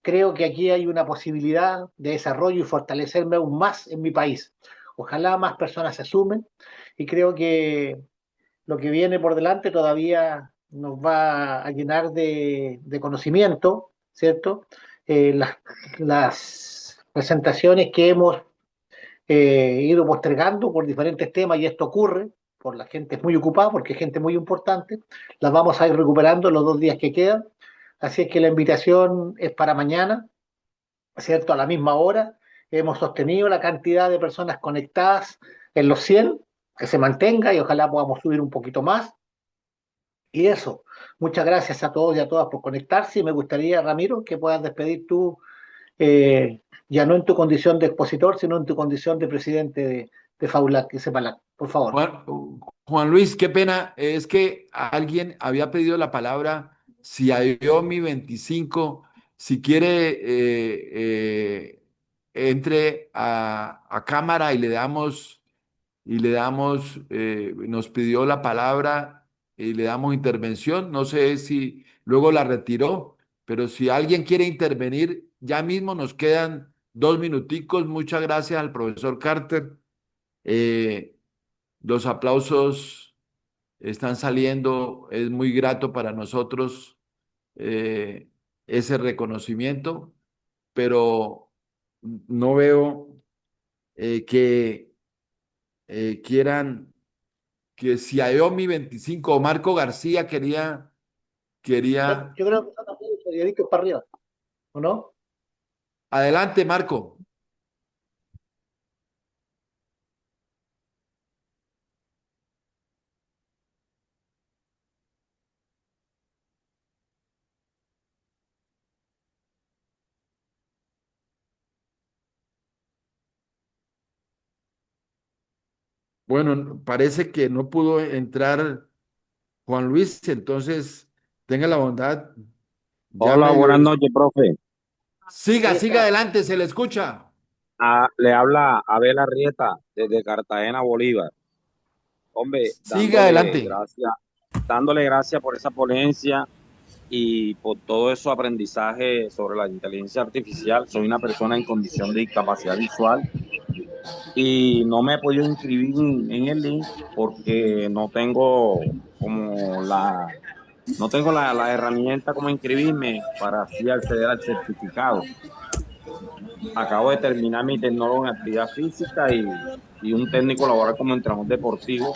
Speaker 2: creo que aquí hay una posibilidad de desarrollo y fortalecerme aún más en mi país. Ojalá más personas se sumen y creo que lo que viene por delante todavía nos va a llenar de conocimiento, ¿cierto? Las presentaciones que hemos ido postergando por diferentes temas y esto ocurre, por la gente es muy ocupada, porque es gente muy importante, las vamos a ir recuperando los 2 días que quedan. Así es que la invitación es para mañana, ¿cierto? A la misma hora. Hemos sostenido la cantidad de personas conectadas en los 100, que se mantenga y ojalá podamos subir un poquito más. Y eso, muchas gracias a todos y a todas por conectarse y me gustaría, Ramiro, que puedas despedir tú, ya no en tu condición de expositor, sino en tu condición de presidente de FAULAC y CEPALAC, por favor.
Speaker 1: Juan, Juan Luis, qué pena, es que alguien había pedido la palabra, si yo mi 25, si quiere, entre a cámara nos pidió la palabra y le damos intervención, no sé si luego la retiró, pero si alguien quiere intervenir, ya mismo nos quedan 2 minuticos. Muchas gracias al profesor Carter. Eh, los aplausos están saliendo, es muy grato para nosotros eh, ese reconocimiento, pero no veo que quieran que si Xiaomi 25 o Marco García quería.
Speaker 2: Yo creo que son así, deditos para arriba, ¿o no?
Speaker 1: Adelante, Marco. Bueno, parece que no pudo entrar Juan Luis, entonces tenga la bondad, ya
Speaker 5: Hola,
Speaker 1: medio.
Speaker 5: buenas noches, profe.
Speaker 1: Siga,
Speaker 2: Ahí
Speaker 1: siga
Speaker 2: está.
Speaker 1: adelante, se le escucha.
Speaker 5: Le habla Abel Arrieta desde Cartagena, Bolívar. Hombre,
Speaker 1: Siga adelante.
Speaker 5: dándole gracias por esa ponencia y por todo eso aprendizaje sobre la inteligencia artificial. Soy una persona en condición de discapacidad visual y no me he podido inscribir en el link porque no tengo como no tengo la herramienta como inscribirme para así acceder al certificado. Acabo de terminar mi tecnólogo en actividad física y un técnico laboral como entrenador deportivo.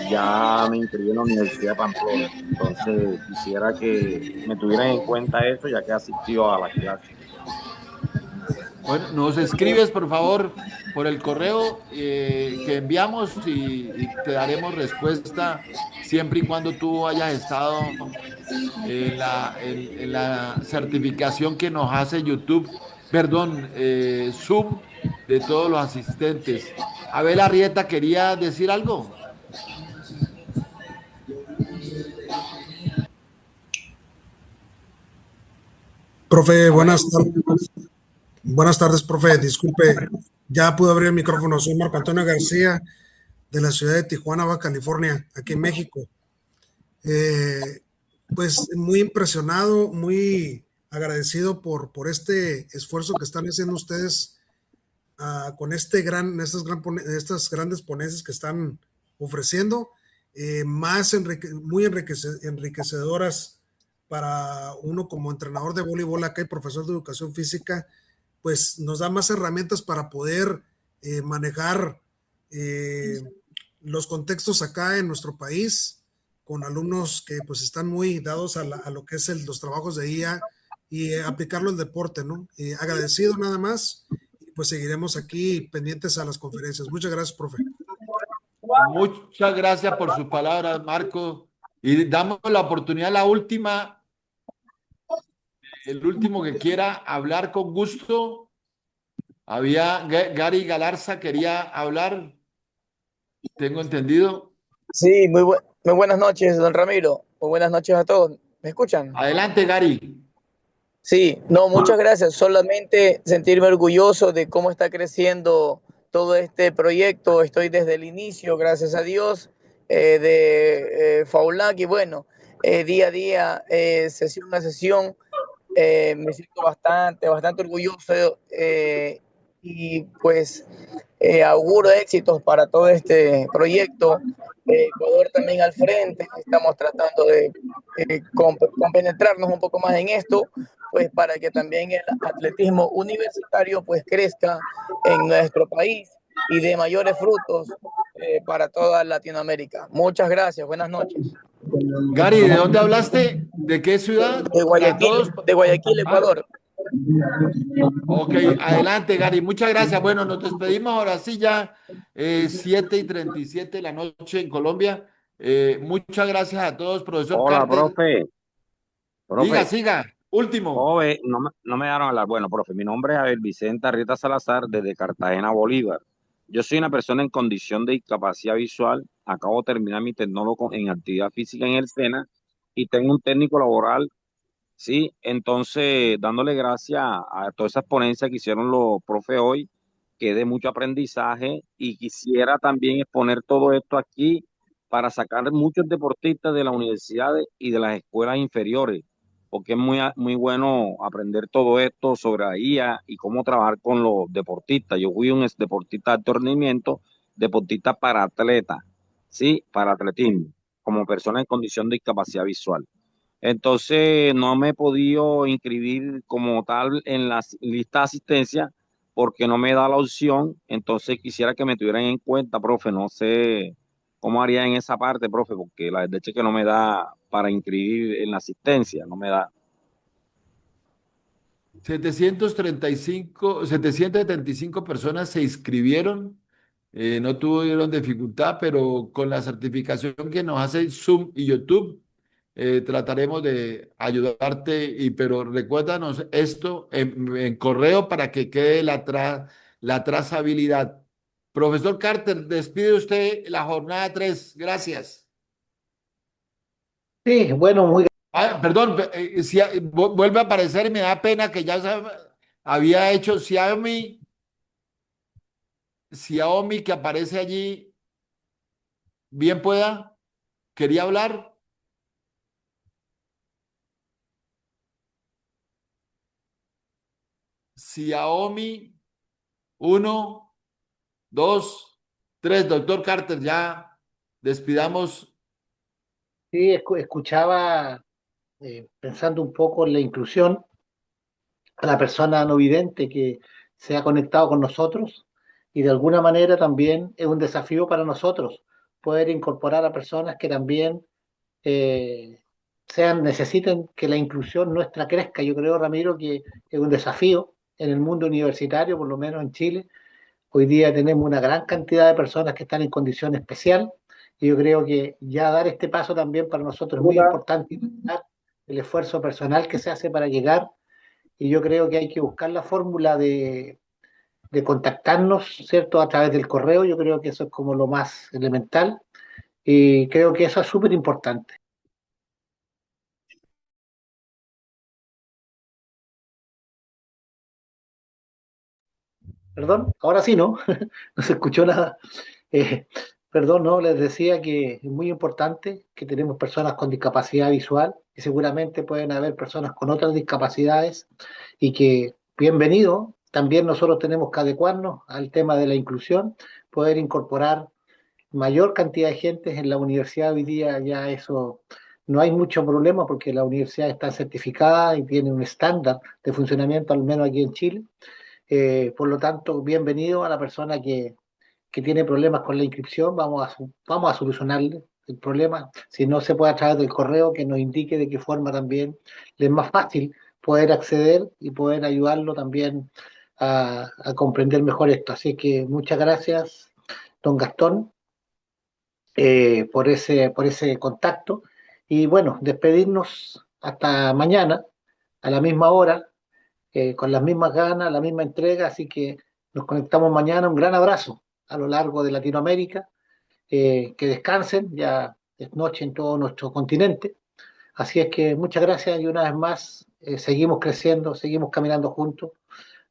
Speaker 5: Ya me inscribí en la Universidad de Pamplona. Entonces quisiera que me tuvieran en cuenta eso ya que he asistido a la clase.
Speaker 1: Bueno, nos escribes, por favor, por el correo que enviamos y te daremos respuesta siempre y cuando tú hayas estado en la certificación que nos hace YouTube, perdón, Zoom, de todos los asistentes. Abel Arrieta quería decir algo.
Speaker 6: Profe,
Speaker 1: Abel.
Speaker 6: buenas tardes, profe. Disculpe, ya pude abrir el micrófono. Soy Marco Antonio García, de la ciudad de Tijuana, Baja California, aquí en México. Eh, pues muy impresionado, muy agradecido por este esfuerzo que están haciendo ustedes con estas grandes ponencias que están ofreciendo, muy enriquecedoras para uno como entrenador de voleibol acá y profesor de educación física, pues nos da más herramientas para poder manejar eh, los contextos acá en nuestro país con alumnos que pues están muy dados a lo que es los trabajos de IA y aplicarlo al deporte, ¿no? Agradecido nada más, y pues seguiremos aquí pendientes a las conferencias. Muchas gracias, profe.
Speaker 1: Muchas gracias por sus palabras, Marco. Y damos la oportunidad, la última, el último que quiera hablar con gusto. Había Gary Galarza, quería hablar, tengo entendido.
Speaker 7: Sí, muy buenas noches, don Ramiro. Muy buenas noches a todos. ¿Me escuchan?
Speaker 1: Adelante, Gary.
Speaker 7: Sí, no, muchas gracias. Solamente sentirme orgulloso de cómo está creciendo todo este proyecto. Estoy desde el inicio, gracias a Dios, de Faulac y bueno, día a día, sesión a sesión, me siento bastante orgulloso y pues auguro éxitos para todo este proyecto. Ecuador también al frente, estamos tratando de compenetrarnos un poco más en esto, pues para que también el atletismo universitario pues crezca en nuestro país y de mayores frutos para toda Latinoamérica. Muchas gracias, buenas noches.
Speaker 1: Gary, ¿de dónde hablaste? ¿De qué ciudad? A todos.
Speaker 7: De Guayaquil,
Speaker 1: Ah,
Speaker 7: Ecuador.
Speaker 1: ok, adelante, Gary. Muchas gracias. Bueno, nos despedimos ahora sí ya, 7:37 de la noche en Colombia. Muchas gracias a todos, profesor
Speaker 5: Hola,
Speaker 1: Carter.
Speaker 5: profe.
Speaker 1: Siga,
Speaker 5: Profe,
Speaker 1: siga. Último.
Speaker 5: no me dejaron hablar. Bueno, profe, mi nombre es Abel Vicente Arrieta Salazar desde Cartagena, Bolívar. Yo soy una persona en condición de discapacidad visual. Acabo de terminar mi tecnólogo en actividad física en el SENA y tengo un técnico laboral. Sí, entonces dándole gracias a todas esas ponencias que hicieron los profes hoy, que de mucho aprendizaje y quisiera también exponer todo esto aquí para sacar muchos deportistas de las universidades y de las escuelas inferiores. porque es muy bueno aprender todo esto sobre la IA y cómo trabajar con los deportistas. Yo fui un deportista de alto rendimiento, deportista para atleta, ¿sí? Para atletismo, como persona en condición de discapacidad visual. Entonces, no me he podido inscribir como tal en la lista de asistencia porque no me da la opción. Entonces, quisiera que me tuvieran en cuenta, profe. No sé cómo haría en esa parte, profe, porque la verdad es que no me da para inscribir en la asistencia, no me da.
Speaker 1: 775 personas se inscribieron, no tuvieron dificultad, pero con la certificación que nos hace Zoom y YouTube, trataremos de ayudarte, pero recuérdanos esto en correo para que quede la trazabilidad. Profesor Carter, despide usted la jornada 3. Gracias.
Speaker 2: Sí, bueno, muy
Speaker 1: Perdón, si, vuelve a aparecer y me da pena que ya había hecho Xiaomi que aparece allí, bien pueda, quería hablar. Xiaomi, uno, dos, tres. Doctor Carter, ya despidamos.
Speaker 2: sí, escuchaba, pensando un poco en la inclusión, a la persona no vidente que se ha conectado con nosotros y de alguna manera también es un desafío para nosotros poder incorporar a personas que también eh, necesiten que la inclusión nuestra crezca. Yo creo, Ramiro, que es un desafío en el mundo universitario, por lo menos en Chile. Hoy día tenemos una gran cantidad de personas que están en condición especial y yo creo que ya dar este paso también para nosotros es muy importante, el esfuerzo personal que se hace para llegar, y yo creo que hay que buscar la fórmula de contactarnos, ¿cierto? A través del correo. Yo creo que eso es como lo más elemental y creo que eso es súper importante. Perdón, ahora sí, ¿no? No se escuchó nada. Eh, Perdón, no, les decía que es muy importante que tenemos personas con discapacidad visual y seguramente pueden haber personas con otras discapacidades y que, bienvenido, también nosotros tenemos que adecuarnos al tema de la inclusión, poder incorporar mayor cantidad de gente en la universidad. Hoy día ya eso no hay mucho problema porque la universidad está certificada y tiene un estándar de funcionamiento, al menos aquí en Chile. Por lo tanto, bienvenido a la persona que tiene problemas con la inscripción. Vamos a solucionarle el problema. Si no se puede a través del correo, que nos indique de qué forma también le es más fácil poder acceder y poder ayudarlo también a comprender mejor esto. Así que muchas gracias, don Gastón, por ese contacto. Y bueno, despedirnos hasta mañana a la misma hora, con las mismas ganas, la misma entrega. Así que nos conectamos mañana. Un gran abrazo a lo largo de Latinoamérica. Que descansen, ya es noche en todo nuestro continente. Así es que muchas gracias y una vez más, seguimos creciendo, seguimos caminando juntos.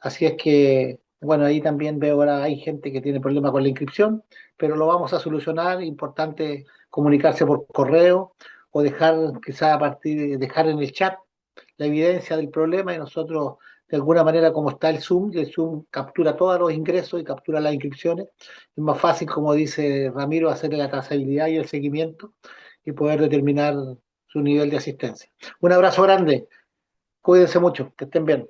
Speaker 2: Así es que, bueno, ahí también veo ahora hay gente que tiene problemas con la inscripción, pero lo vamos a solucionar. Importante comunicarse por correo o dejar, quizá a partir, dejar en el chat la evidencia del problema y nosotros, de alguna manera, como está el Zoom, y el Zoom captura todos los ingresos y captura las inscripciones, es más fácil, como dice Ramiro, hacer la trazabilidad y el seguimiento y poder determinar su nivel de asistencia. Un abrazo grande, cuídense mucho, que estén bien.